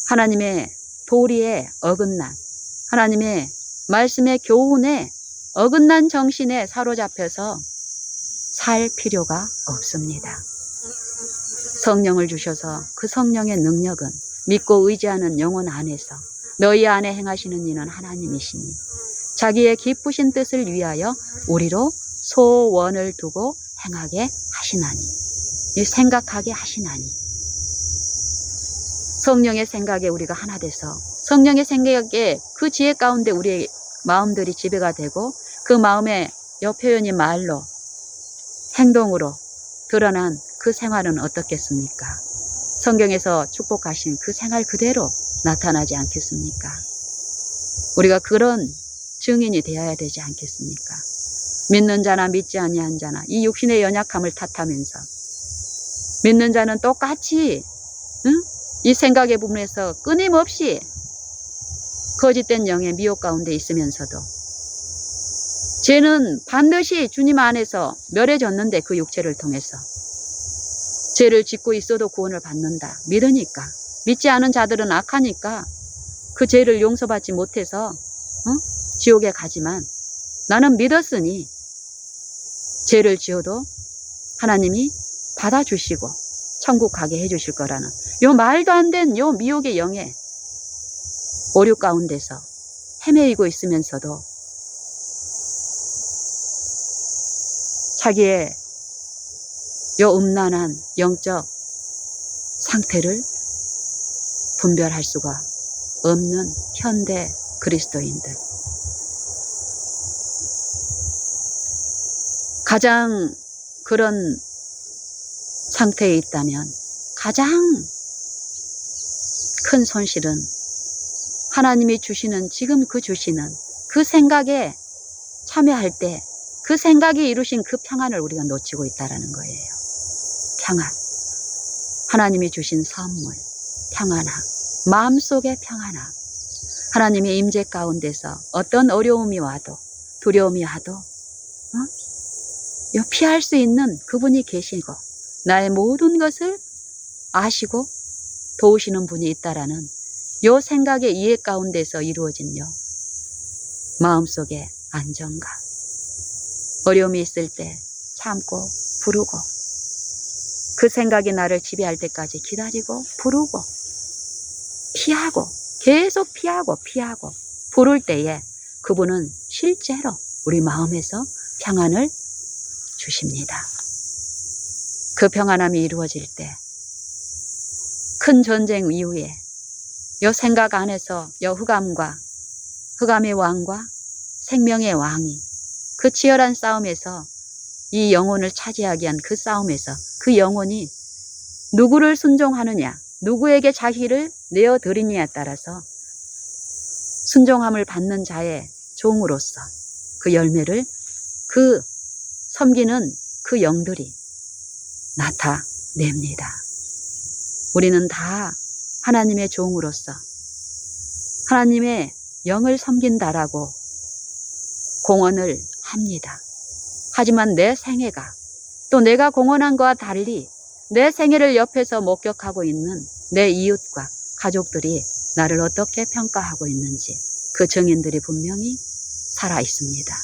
하나님의 도리에 어긋난 하나님의 말씀의 교훈에 어긋난 정신에 사로잡혀서 살 필요가 없습니다. 성령을 주셔서 그 성령의 능력은 믿고 의지하는 영혼 안에서 너희 안에 행하시는 이는 하나님이시니 자기의 기쁘신 뜻을 위하여 우리로 소원을 두고 행하게 하시나니 생각하게 하시나니 성령의 생각에 우리가 하나 돼서 성령의 생각에 그 지혜 가운데 우리의 마음들이 지배가 되고 그 마음의 표현이 말로 행동으로 드러난 그 생활은 어떻겠습니까? 성경에서 축복하신 그 생활 그대로 나타나지 않겠습니까? 우리가 그런 증인이 되어야 되지 않겠습니까? 믿는 자나 믿지 아니한 자나 이 육신의 연약함을 탓하면서 믿는 자는 똑같이 이 생각의 부분에서 끊임없이 거짓된 영의 미혹 가운데 있으면서도 죄는 반드시 주님 안에서 멸해졌는데 그 육체를 통해서 죄를 짓고 있어도 구원을 받는다. 믿으니까. 믿지 않은 자들은 악하니까 그 죄를 용서받지 못해서 지옥에 가지만 나는 믿었으니 죄를 지어도 하나님이 받아주시고 천국 가게 해주실 거라는 요 말도 안 된 요 미혹의 영에 오류 가운데서 헤매이고 있으면서도 자기의 요 음란한 영적 상태를 분별할 수가 없는 현대 그리스도인들. 가장 그런 상태에 있다면 가장 큰 손실은 하나님이 주시는 지금 그 주시는 그 생각에 참여할 때 그 생각이 이루신 그 평안을 우리가 놓치고 있다는 거예요. 평안. 하나님이 주신 선물, 평안함, 마음속의 평안함. 하나님의 임재 가운데서 어떤 어려움이 와도 두려움이 와도 피할 수 있는 그분이 계시고 나의 모든 것을 아시고 도우시는 분이 있다라는 요 생각의 이해 가운데서 이루어진 마음속의 안정감. 어려움이 있을 때 참고 부르고 그 생각이 나를 지배할 때까지 기다리고 부르고 피하고 계속 피하고 부를 때에 그분은 실제로 우리 마음에서 평안을 주십니다. 그 평안함이 이루어질 때 큰 전쟁 이후에 요 생각 안에서 요 흑암의 왕과 생명의 왕이 그 치열한 싸움에서 이 영혼을 차지하기 위한 그 싸움에서 그 영혼이 누구를 순종하느냐, 누구에게 자기를 내어드리느냐에 따라서 순종함을 받는 자의 종으로서 그 열매를 그 섬기는 그 영들이 나타냅니다. 우리는 다 하나님의 종으로서 하나님의 영을 섬긴다라고 공언을 합니다. 하지만 내 생애가 또 내가 공언한 것과 달리 내 생애를 옆에서 목격하고 있는 내 이웃과 가족들이 나를 어떻게 평가하고 있는지 그 증인들이 분명히 살아 있습니다.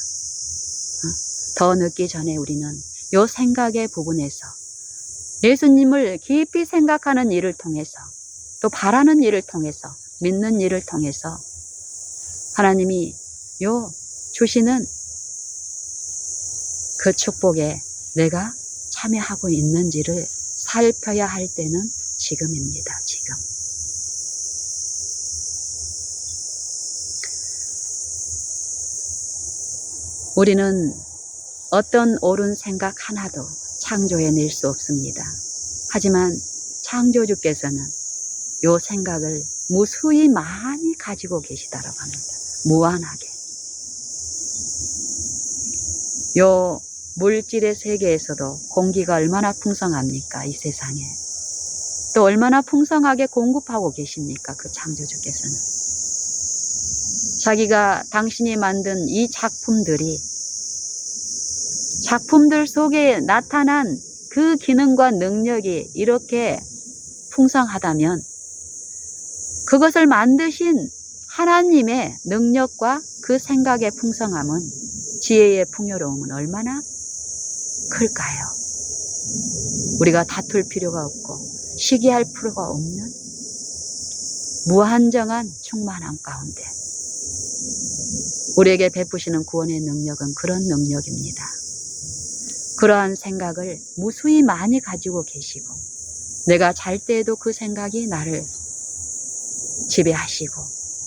더 늦기 전에 우리는 이 생각의 부분에서 예수님을 깊이 생각하는 일을 통해서 또 바라는 일을 통해서 믿는 일을 통해서 하나님이 주시는 그 축복에 내가 참여하고 있는지를 살펴야 할 때는 지금입니다. 지금. 우리는 어떤 옳은 생각 하나도 창조해낼 수 없습니다. 하지만 창조주께서는 이 생각을 무수히 많이 가지고 계시다라고 합니다. 무한하게. 요 물질의 세계에서도 공기가 얼마나 풍성합니까? 이 세상에. 또 얼마나 풍성하게 공급하고 계십니까? 그 창조주께서는. 자기가 당신이 만든 이 작품들 속에 나타난 그 기능과 능력이 이렇게 풍성하다면 그것을 만드신 하나님의 능력과 그 생각의 풍성함은 지혜의 풍요로움은 얼마나 클까요? 우리가 다툴 필요가 없고 시기할 필요가 없는 무한정한 충만함 가운데 우리에게 베푸시는 구원의 능력은 그런 능력입니다. 그러한 생각을 무수히 많이 가지고 계시고 내가 잘 때에도 그 생각이 나를 지배하시고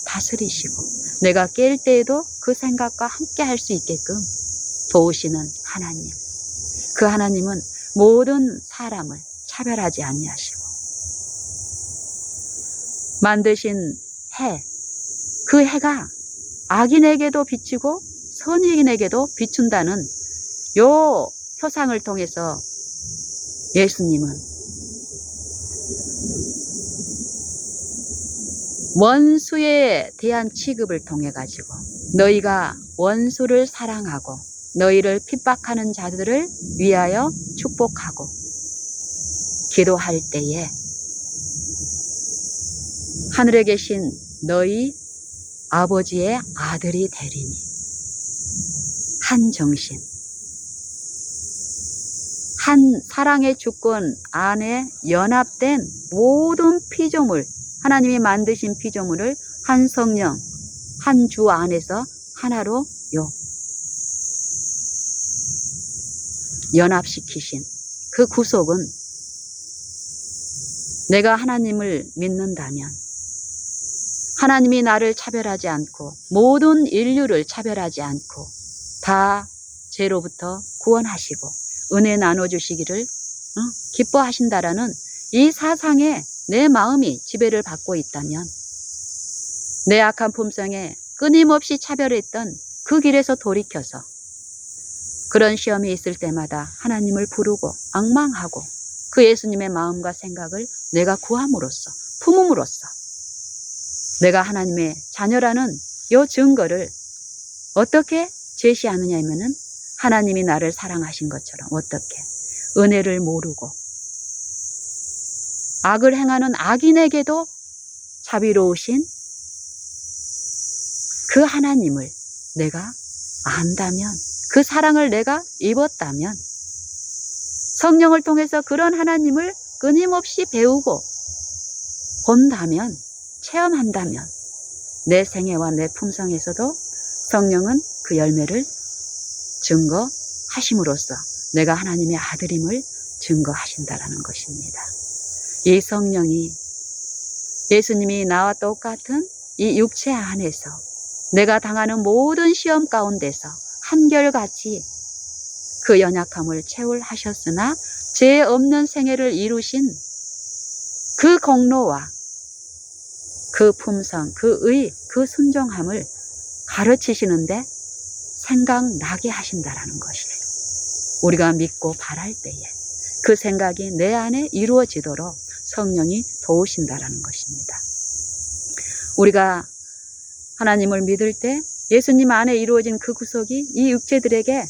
다스리시고 내가 깰 때에도 그 생각과 함께 할 수 있게끔 도우시는 하나님. 그 하나님은 모든 사람을 차별하지 아니하시고 만드신 해, 그 해가 악인에게도 비치고 선인에게도 비춘다는 요 표상을 통해서 예수님은 원수에 대한 취급을 통해 가지고 너희가 원수를 사랑하고 너희를 핍박하는 자들을 위하여 축복하고 기도할 때에 하늘에 계신 너희 아버지의 아들이 되리니 한 정신, 한 사랑의 주권 안에 연합된 모든 피조물, 하나님이 만드신 피조물을 한 성령, 한 주 안에서 하나로 연합시키신 그 구속은 내가 하나님을 믿는다면 하나님이 나를 차별하지 않고 모든 인류를 차별하지 않고 다 죄로부터 구원하시고 은혜 나눠주시기를 기뻐하신다라는 이 사상에 내 마음이 지배를 받고 있다면 내 악한 품성에 끊임없이 차별했던 그 길에서 돌이켜서 그런 시험이 있을 때마다 하나님을 부르고 앙망하고 그 예수님의 마음과 생각을 내가 구함으로써 품음으로써 내가 하나님의 자녀라는 이 증거를 어떻게 제시하느냐 하면은 하나님이 나를 사랑하신 것처럼 어떻게 은혜를 모르고 악을 행하는 악인에게도 자비로우신 그 하나님을 내가 안다면 그 사랑을 내가 입었다면 성령을 통해서 그런 하나님을 끊임없이 배우고 본다면 체험한다면 내 생애와 내 품성에서도 성령은 그 열매를 증거하심으로써 내가 하나님의 아들임을 증거하신다라는 것입니다. 이 성령이 예수님이 나와 똑같은 이 육체 안에서 내가 당하는 모든 시험 가운데서 한결같이 그 연약함을 채울하셨으나 죄 없는 생애를 이루신 그 공로와 그 품성, 그 의, 그 순종함을 가르치시는데 생각나게 하신다라는 것이에요. 우리가 믿고 바랄 때에 그 생각이 내 안에 이루어지도록 성령이 도우신다라는 것입니다. 우리가 하나님을 믿을 때 예수님 안에 이루어진 그 구속이 이 육체들에게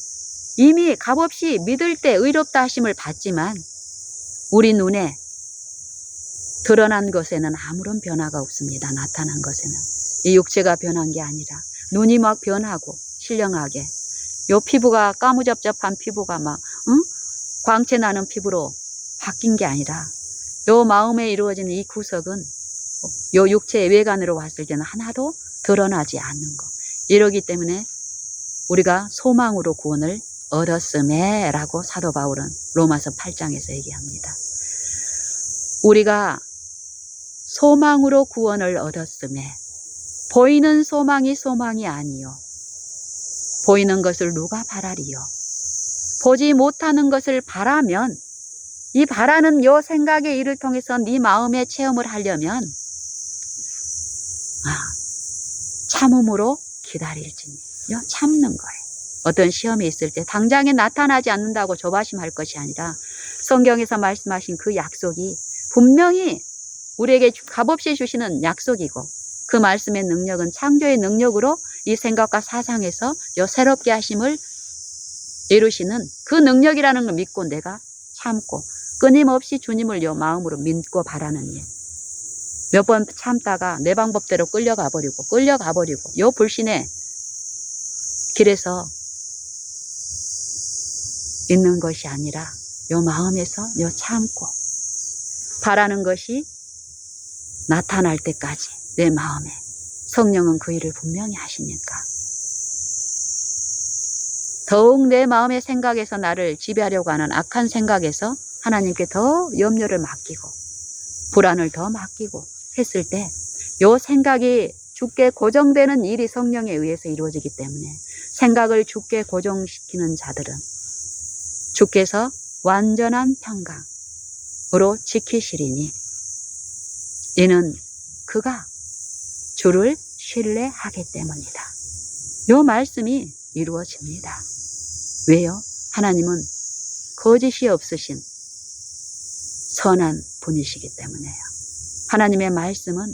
이미 값없이 믿을 때 의롭다 하심을 받지만 우리 눈에 드러난 것에는 아무런 변화가 없습니다. 나타난 것에는. 이 육체가 변한 게 아니라 눈이 막 변하고 신령하게 요 피부가 까무잡잡한 피부가 막 광채 나는 피부로 바뀐 게 아니라 요 마음에 이루어진 이 구속은 요 육체의 외관으로 봤을 때는 하나도 드러나지 않는 것. 이러기 때문에 우리가 소망으로 구원을 얻었음에 라고 사도 바울은 로마서 8장에서 얘기합니다. 우리가 소망으로 구원을 얻었음에 보이는 소망이 소망이 아니요 보이는 것을 누가 바라리요 보지 못하는 것을 바라면 이 바라는 요 생각의 일을 통해서 네 마음의 체험을 하려면 참음으로 기다릴지니 참는 거예요. 어떤 시험이 있을 때 당장에 나타나지 않는다고 조바심할 것이 아니라 성경에서 말씀하신 그 약속이 분명히 우리에게 값없이 주시는 약속이고 그 말씀의 능력은 창조의 능력으로 이 생각과 사상에서 요 새롭게 하심을 이루시는 그 능력이라는 걸 믿고 내가 참고 끊임없이 주님을 요 마음으로 믿고 바라는 일. 몇 번 참다가 내 방법대로 끌려가 버리고 요 불신의 길에서 있는 것이 아니라 요 마음에서 요 참고 바라는 것이 나타날 때까지 내 마음에 성령은 그 일을 분명히 하시니까 더욱 내 마음의 생각에서 나를 지배하려고 하는 악한 생각에서 하나님께 더 염려를 맡기고 불안을 더 맡기고 했을 때 요 생각이 굳게 고정되는 일이 성령에 의해서 이루어지기 때문에 생각을 굳게 고정시키는 자들은 주께서 완전한 평강으로 지키시리니 이는 그가 주를 신뢰하기 때문이다. 요 말씀이 이루어집니다. 왜요? 하나님은 거짓이 없으신 선한 분이시기 때문에요. 하나님의 말씀은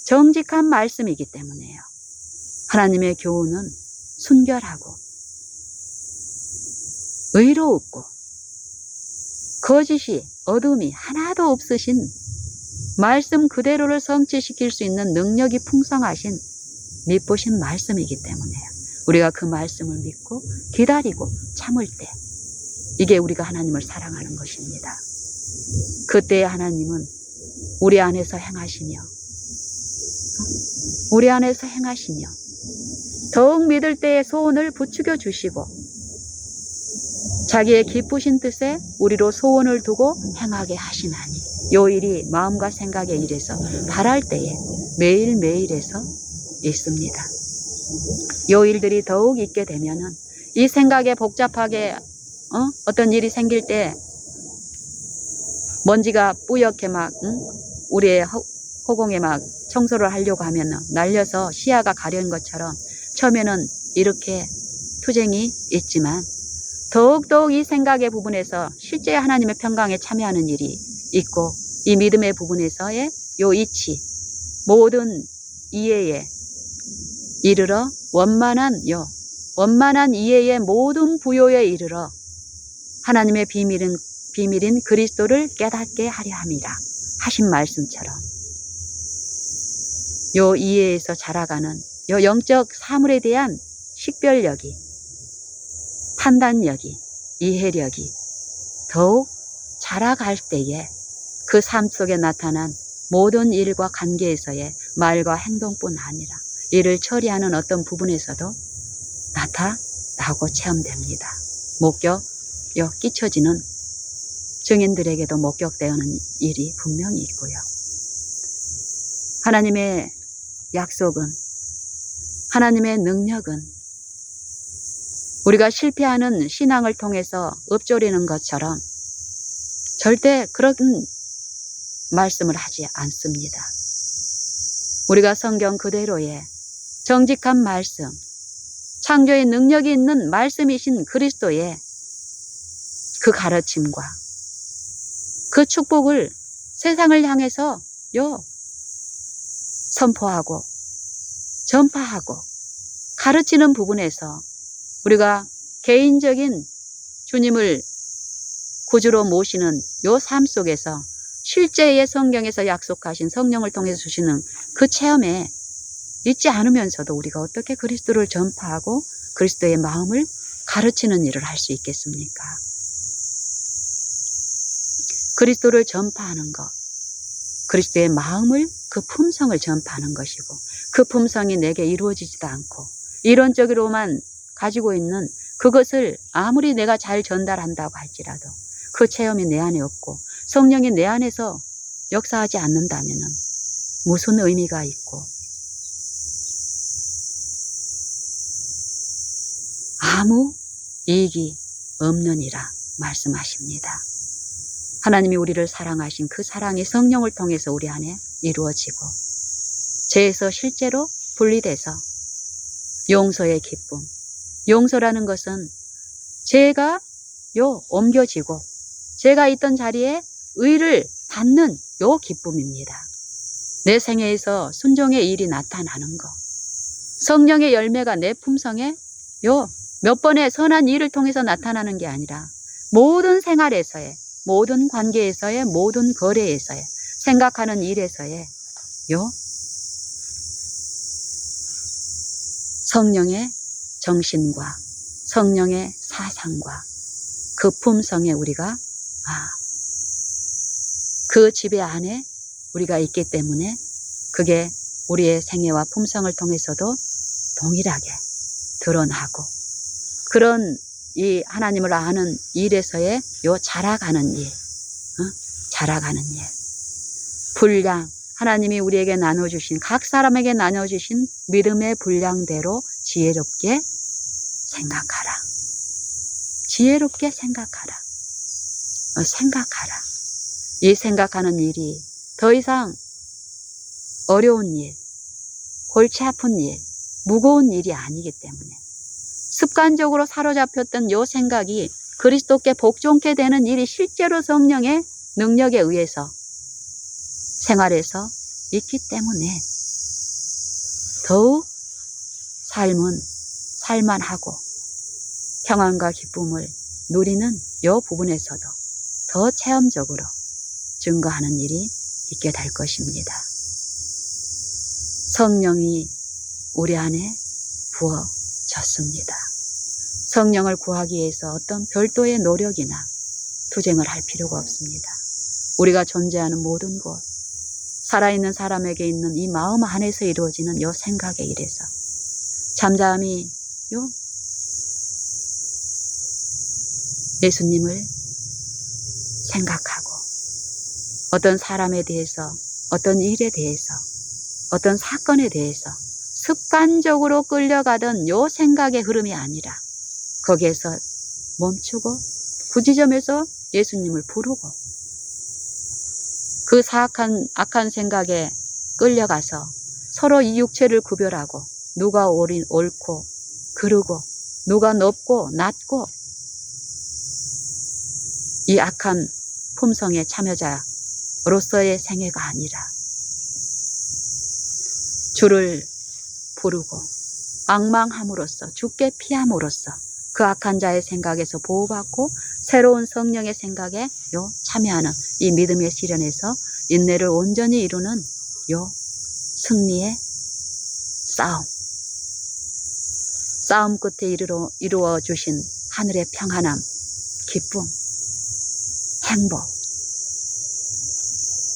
정직한 말씀이기 때문에요. 하나님의 교훈은 순결하고 의로웠고 거짓이 어둠이 하나도 없으신 말씀 그대로를 성취시킬 수 있는 능력이 풍성하신 미쁘신 말씀이기 때문에요. 우리가 그 말씀을 믿고 기다리고 참을 때 이게 우리가 하나님을 사랑하는 것입니다. 그때 하나님은 우리 안에서 행하시며 더욱 믿을 때에 소원을 부추겨 주시고 자기의 기쁘신 뜻에 우리로 소원을 두고 행하게 하시나니 요 일이 마음과 생각의 일에서 바랄 때에 매일매일에서 있습니다. 요 일들이 더욱 있게 되면은 이 생각에 복잡하게 어떤 일이 생길 때 먼지가 뿌옇게 막 우리의 허공에 막 청소를 하려고 하면 날려서 시야가 가려운 것처럼 처음에는 이렇게 투쟁이 있지만 더욱더욱 이 생각의 부분에서 실제 하나님의 평강에 참여하는 일이 있고 이 믿음의 부분에서의 요 이치 모든 이해에 이르러 원만한 이해의 모든 부요에 이르러 하나님의 비밀인 그리스도를 깨닫게 하려 함이라 하신 말씀처럼 요 이해에서 자라가는 요 영적 사물에 대한 식별력이 판단력이 이해력이 더욱 자라갈 때에 그 삶 속에 나타난 모든 일과 관계에서의 말과 행동뿐 아니라 이를 처리하는 어떤 부분에서도 나타나고 체험됩니다. 끼쳐지는 증인들에게도 목격되는 일이 분명히 있고요. 하나님의 약속은 하나님의 능력은 우리가 실패하는 신앙을 통해서 읊조리는 것처럼 절대 그런 말씀을 하지 않습니다. 우리가 성경 그대로의 정직한 말씀, 창조의 능력이 있는 말씀이신 그리스도의 그 가르침과 그 축복을 세상을 향해서 선포하고 전파하고 가르치는 부분에서 우리가 개인적인 주님을 구주로 모시는 요 삶 속에서 실제의 성경에서 약속하신 성령을 통해서 주시는 그 체험에 있지 않으면서도 우리가 어떻게 그리스도를 전파하고 그리스도의 마음을 가르치는 일을 할 수 있겠습니까? 그리스도를 전파하는 것, 그리스도의 마음을 그 품성을 전파하는 것이고 그 품성이 내게 이루어지지도 않고 이론적으로만 가지고 있는 그것을 아무리 내가 잘 전달한다고 할지라도 그 체험이 내 안에 없고 성령이 내 안에서 역사하지 않는다면 무슨 의미가 있고 아무 이익이 없느니라 말씀하십니다. 하나님이 우리를 사랑하신 그 사랑이 성령을 통해서 우리 안에 이루어지고 죄에서 실제로 분리돼서 용서의 기쁨, 용서라는 것은 죄가 옮겨지고 죄가 있던 자리에 의를 받는 기쁨입니다. 내 생애에서 순종의 일이 나타나는 것, 성령의 열매가 내 품성에 몇 번의 선한 일을 통해서 나타나는 게 아니라 모든 생활에서의 모든 관계에서의 모든 거래에서의 생각하는 일에서의 성령의 정신과 성령의 사상과 그 품성에 우리가 그 지배 안에 우리가 있기 때문에 그게 우리의 생애와 품성을 통해서도 동일하게 드러나고 그런 이 하나님을 아는 일에서의 자라가는 일, 자라가는 일, 분량, 하나님이 우리에게 나눠주신, 각 사람에게 나눠주신 믿음의 분량대로 지혜롭게 생각하라. 지혜롭게 생각하라. 생각하라. 이 생각하는 일이 더 이상 어려운 일, 골치 아픈 일, 무거운 일이 아니기 때문에 습관적으로 사로잡혔던 이 생각이 그리스도께 복종케 되는 일이 실제로 성령의 능력에 의해서 생활에서 있기 때문에 더욱 삶은 살만하고 평안과 기쁨을 누리는 이 부분에서도 더 체험적으로 증거하는 일이 있게 될 것입니다. 성령이 우리 안에 부어졌습니다. 성령을 구하기 위해서 어떤 별도의 노력이나 투쟁을 할 필요가 없습니다. 우리가 존재하는 모든 곳, 살아있는 사람에게 있는 이 마음 안에서 이루어지는 요 생각의 일에서 잠잠히 예수님을 생각하고 어떤 사람에 대해서, 어떤 일에 대해서, 어떤 사건에 대해서 습관적으로 끌려가던 요 생각의 흐름이 아니라 거기에서 멈추고 그 지점에서 예수님을 부르고 그 악한 생각에 끌려가서 서로 이 육체를 구별하고 누가 옳고 그르고 누가 높고 낮고 이 악한 품성의 참여자로서의 생애가 아니라 주를 부르고 앙망함으로써 주께 피함으로써 그 악한 자의 생각에서 보호받고 새로운 성령의 생각에 참여하는 이 믿음의 시련에서 인내를 온전히 이루는 승리의 싸움 끝에 이루어 주신 하늘의 평안함, 기쁨, 행복,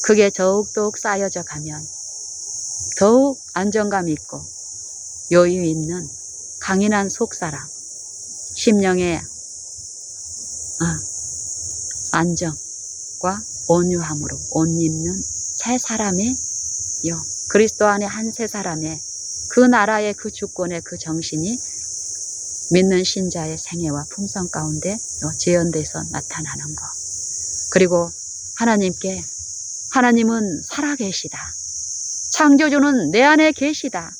그게 더욱더욱 쌓여져 가면 더욱 안정감 있고 여유 있는 강인한 속사람, 심령의 안정과 온유함으로 옷 입는 새 사람이 그리스도 안에 한 새 사람의 그 나라의 그 주권의 그 정신이 믿는 신자의 생애와 품성 가운데 재현돼서 나타나는 것. 그리고 하나님은 살아계시다. 창조주는 내 안에 계시다.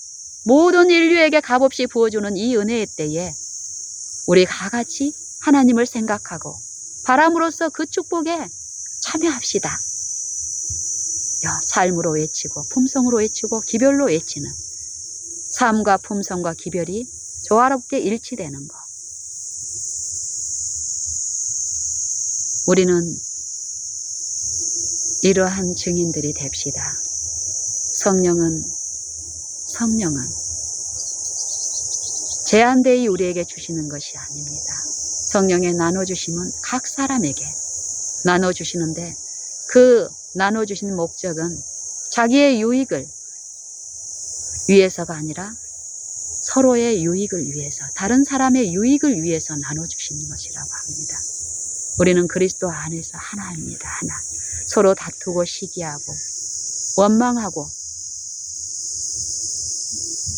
모든 인류에게 값없이 부어주는 이 은혜의 때에 우리 다같이 하나님을 생각하고 바람으로써 그 축복에 참여합시다. 삶으로 외치고 품성으로 외치고 기별로 외치는 삶과 품성과 기별이 조화롭게 일치되는 것. 우리는 이러한 증인들이 됩시다. 성령은 제한되이 우리에게 주시는 것이 아닙니다. 성령의 나눠주심은 각 사람에게 나눠주시는데 그 나눠주신 목적은 자기의 유익을 위해서가 아니라 서로의 유익을 위해서, 다른 사람의 유익을 위해서 나눠주시는 것이라고 합니다. 우리는 그리스도 안에서 하나입니다. 하나. 서로 다투고 시기하고 원망하고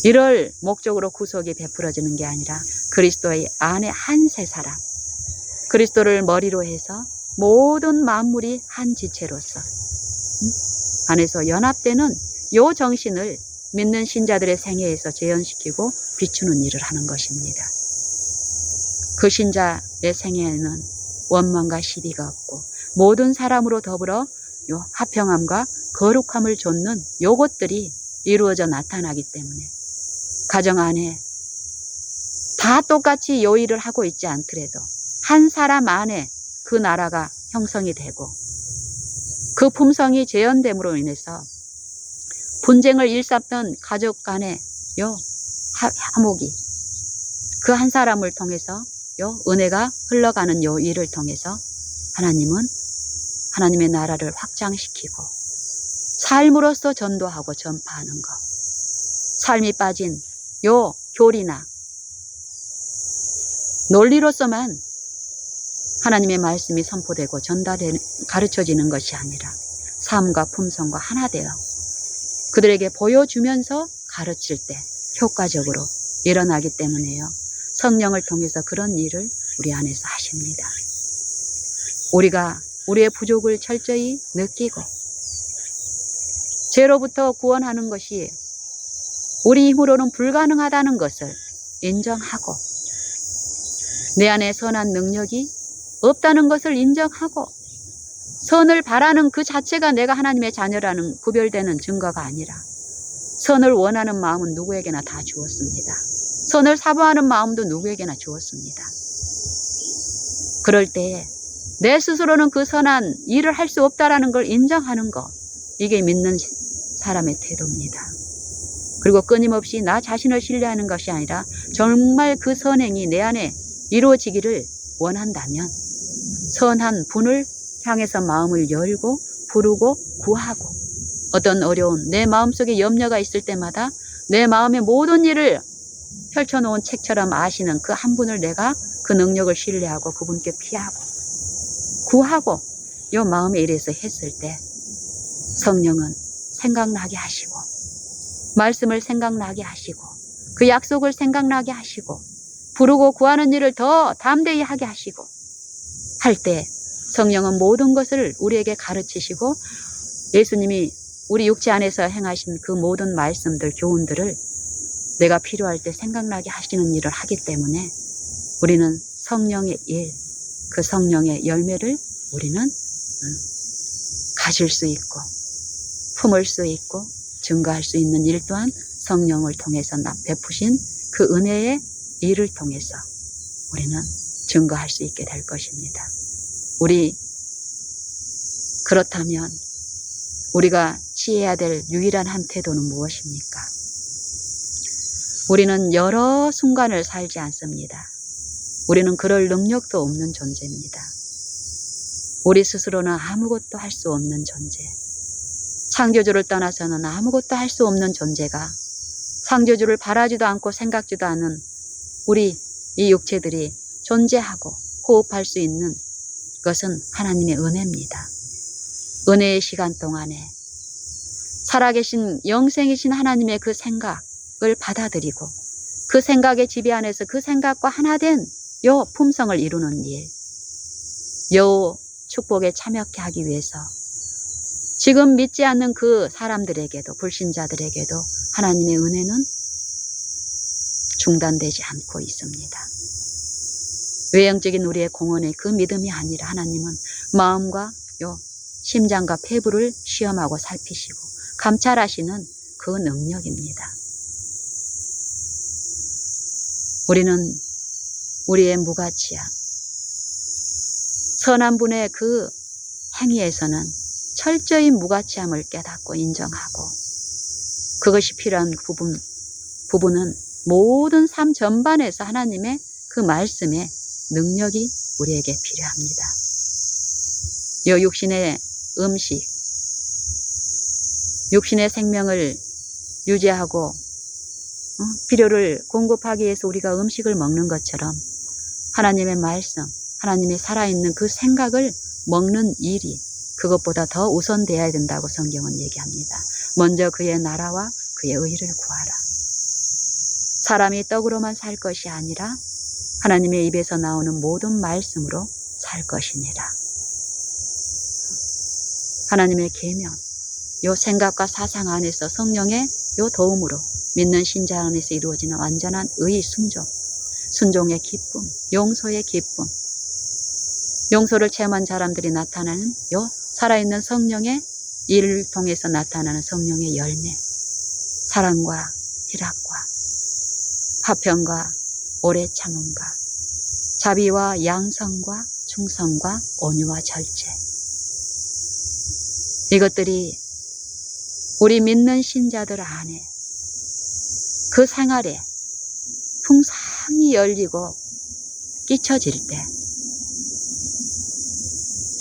이럴 목적으로 구속이 베풀어지는 게 아니라 그리스도의 안에 한 새 사람, 그리스도를 머리로 해서 모든 만물이 한 지체로서 안에서 연합되는 요 정신을 믿는 신자들의 생애에서 재현시키고 비추는 일을 하는 것입니다. 그 신자의 생애에는 원망과 시비가 없고 모든 사람으로 더불어 요 화평함과 거룩함을 좇는 요것들이 이루어져 나타나기 때문에 가정 안에 다 똑같이 요 일을 하고 있지 않더라도 한 사람 안에 그 나라가 형성이 되고 그 품성이 재현됨으로 인해서 분쟁을 일삼던 가족 간의 화목이 그 한 사람을 통해서 은혜가 흘러가는 요 일을 통해서 하나님은 하나님의 나라를 확장시키고 삶으로서 전도하고 전파하는 것. 삶이 빠진 요 교리나 논리로서만 하나님의 말씀이 선포되고 가르쳐지는 것이 아니라 삶과 품성과 하나 되어 그들에게 보여주면서 가르칠 때 효과적으로 일어나기 때문에요. 성령을 통해서 그런 일을 우리 안에서 하십니다. 우리가 우리의 부족을 철저히 느끼고 죄로부터 구원하는 것이 우리 힘으로는 불가능하다는 것을 인정하고 내 안에 선한 능력이 없다는 것을 인정하고 선을 바라는 그 자체가 내가 하나님의 자녀라는 구별되는 증거가 아니라 선을 원하는 마음은 누구에게나 다 주었습니다. 선을 사모하는 마음도 누구에게나 주었습니다. 그럴 때에 내 스스로는 그 선한 일을 할 수 없다라는 걸 인정하는 것, 이게 믿는 사람의 태도입니다. 그리고 끊임없이 나 자신을 신뢰하는 것이 아니라 정말 그 선행이 내 안에 이루어지기를 원한다면 선한 분을 향해서 마음을 열고 부르고 구하고 어떤 어려운 내 마음속에 염려가 있을 때마다 내 마음의 모든 일을 펼쳐놓은 책처럼 아시는 그 한 분을 내가 그 능력을 신뢰하고 그분께 피하고 구하고 이 마음에 이래서 했을 때 성령은 생각나게 하시고 말씀을 생각나게 하시고 그 약속을 생각나게 하시고 부르고 구하는 일을 더 담대히 하게 하시고 할 때 성령은 모든 것을 우리에게 가르치시고 예수님이 우리 육체 안에서 행하신 그 모든 말씀들, 교훈들을 내가 필요할 때 생각나게 하시는 일을 하기 때문에 우리는 성령의 일, 그 성령의 열매를 우리는 가질 수 있고 품을 수 있고 증거할 수 있는 일 또한 성령을 통해서 베푸신 그 은혜의 일을 통해서 우리는 증거할 수 있게 될 것입니다. 우리 그렇다면 우리가 취해야 될 유일한 한 태도는 무엇입니까? 우리는 여러 순간을 살지 않습니다. 우리는 그럴 능력도 없는 존재입니다. 우리 스스로는 아무것도 할 수 없는 존재. 창조주를 떠나서는 아무것도 할 수 없는 존재가 창조주를 바라지도 않고 생각지도 않은 우리 이 육체들이 존재하고 호흡할 수 있는 것은 하나님의 은혜입니다. 은혜의 시간 동안에 살아계신 영생이신 하나님의 그 생각을 받아들이고 그 생각의 지배 안에서 그 생각과 하나 된 요 품성을 이루는 일, 요 축복에 참여하게 하기 위해서 지금 믿지 않는 그 사람들에게도 불신자들에게도 하나님의 은혜는 중단되지 않고 있습니다. 외형적인 우리의 공헌의 그 믿음이 아니라 하나님은 마음과 요 심장과 폐부를 시험하고 살피시고 감찰하시는 그 능력입니다. 우리는 우리의 무가치함, 선한 분의 그 행위에서는 철저히 무가치함을 깨닫고 인정하고 그것이 필요한 부분은 모든 삶 전반에서 하나님의 그 말씀의 능력이 우리에게 필요합니다. 요 육신의 음식, 육신의 생명을 유지하고 필요를 공급하기 위해서 우리가 음식을 먹는 것처럼 하나님의 말씀, 하나님의 살아있는 그 생각을 먹는 일이 그것보다 더 우선되어야 된다고 성경은 얘기합니다. 먼저 그의 나라와 그의 의를 구하라. 사람이 떡으로만 살 것이 아니라 하나님의 입에서 나오는 모든 말씀으로 살 것이니라. 하나님의 계명, 요 생각과 사상 안에서 성령의 요 도움으로 믿는 신자 안에서 이루어지는 완전한 의 순종, 순종의 기쁨, 용서의 기쁨, 용서를 체험한 사람들이 나타나는 요 살아있는 성령의 일을 통해서 나타나는 성령의 열매, 사랑과 희락과 화평과 오래 참음과 자비와 양성과 충성과 온유와 절제, 이것들이 우리 믿는 신자들 안에 그 생활에 풍성히 열리고 끼쳐질 때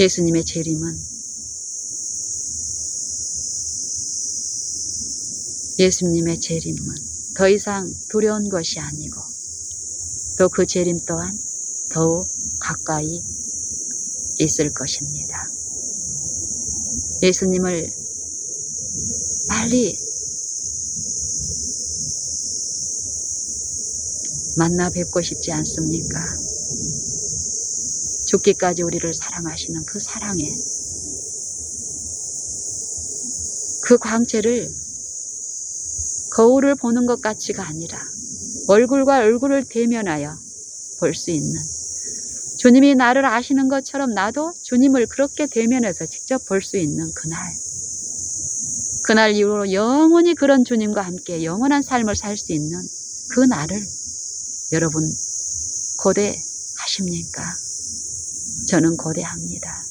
예수님의 재림은 더 이상 두려운 것이 아니고 또 그 재림 또한 더욱 가까이 있을 것입니다. 예수님을 빨리 만나 뵙고 싶지 않습니까? 죽기까지 우리를 사랑하시는 그 사랑에 그 광채를 거울을 보는 것 같이가 아니라 얼굴과 얼굴을 대면하여 볼 수 있는, 주님이 나를 아시는 것처럼 나도 주님을 그렇게 대면해서 직접 볼 수 있는 그날 이후로 영원히 그런 주님과 함께 영원한 삶을 살 수 있는 그 날을 여러분 고대하십니까? 저는 고대합니다.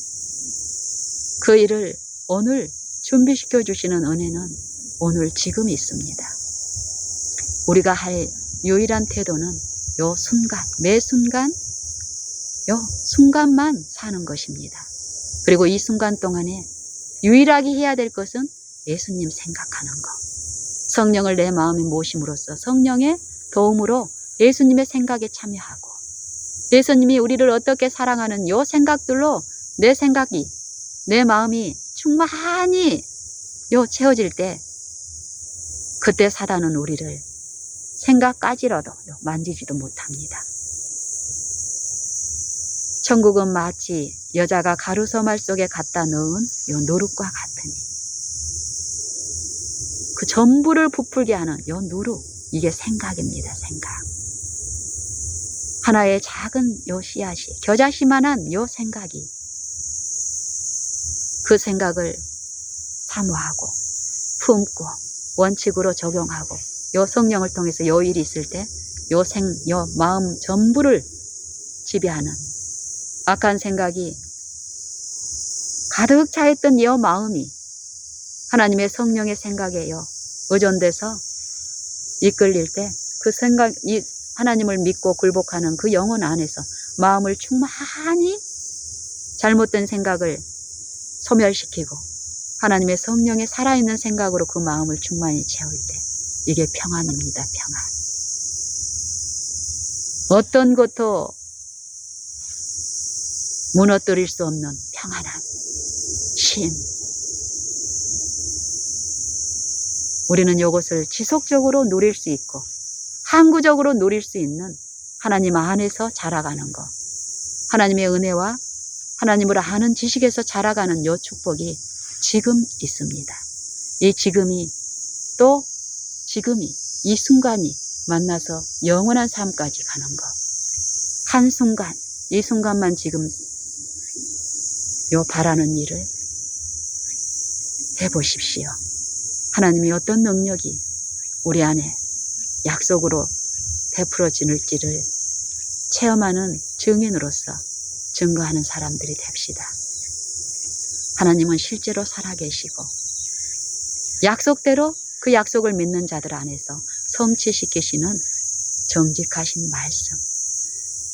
그 일을 오늘 준비시켜 주시는 은혜는 오늘 지금 있습니다. 우리가 할 유일한 태도는 요 순간, 매 순간 요 순간만 사는 것입니다. 그리고 이 순간 동안에 유일하게 해야 될 것은 예수님 생각하는 것. 성령을 내 마음에 모심으로써 성령의 도움으로 예수님의 생각에 참여하고, 예수님이 우리를 어떻게 사랑하는 요 생각들로 내 생각이, 내 마음이 충만히 채워질 때, 그때 사단은 우리를 생각까지라도 만지지도 못합니다. 천국은 마치 여자가 가루서말 속에 갖다 넣은 요 누룩과 같으니, 그 전부를 부풀게 하는 요 누룩, 이게 생각입니다. 생각. 하나의 작은 요 씨앗이, 겨자씨만한 요 생각이, 그 생각을 사모하고 품고 원칙으로 적용하고 요 성령을 통해서 요 일이 있을 때 요 마음 전부를 지배하는 악한 생각이 가득 차있던 요 마음이 하나님의 성령의 생각에 의존돼서 이끌릴 때, 그 생각이 하나님을 믿고 굴복하는 그 영혼 안에서 마음을 충만히 잘못된 생각을 소멸시키고 하나님의 성령의 살아있는 생각으로 그 마음을 충만히 채울 때, 이게 평안입니다. 평안. 어떤 것도 무너뜨릴 수 없는 평안함, 쉼. 우리는 이것을 지속적으로 누릴 수 있고 항구적으로 누릴 수 있는 하나님 안에서 자라가는 것, 하나님의 은혜와 하나님을 아는 지식에서 자라가는 이 축복이 지금 있습니다. 이 지금이 이 순간이 만나서 영원한 삶까지 가는 것. 한순간, 이 순간만 지금 바라는 일을 해보십시오. 하나님이 어떤 능력이 우리 안에 약속으로 베풀어지는지를 체험하는 증인으로서 증거하는 사람들이 됩시다. 하나님은 실제로 살아계시고 약속대로 그 약속을 믿는 자들 안에서 성취시키시는 정직하신 말씀,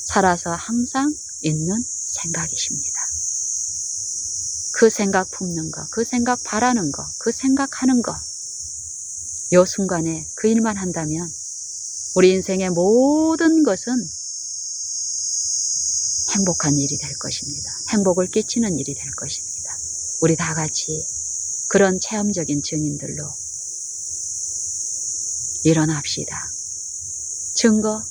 살아서 항상 있는 생각이십니다. 그 생각 품는 것, 그 생각 바라는 것, 그 생각하는 것, 요 순간에 그 일만 한다면 우리 인생의 모든 것은 행복한 일이 될 것입니다. 행복을 끼치는 일이 될 것입니다. 우리 다 같이 그런 체험적인 증인들로 일어납시다. 증거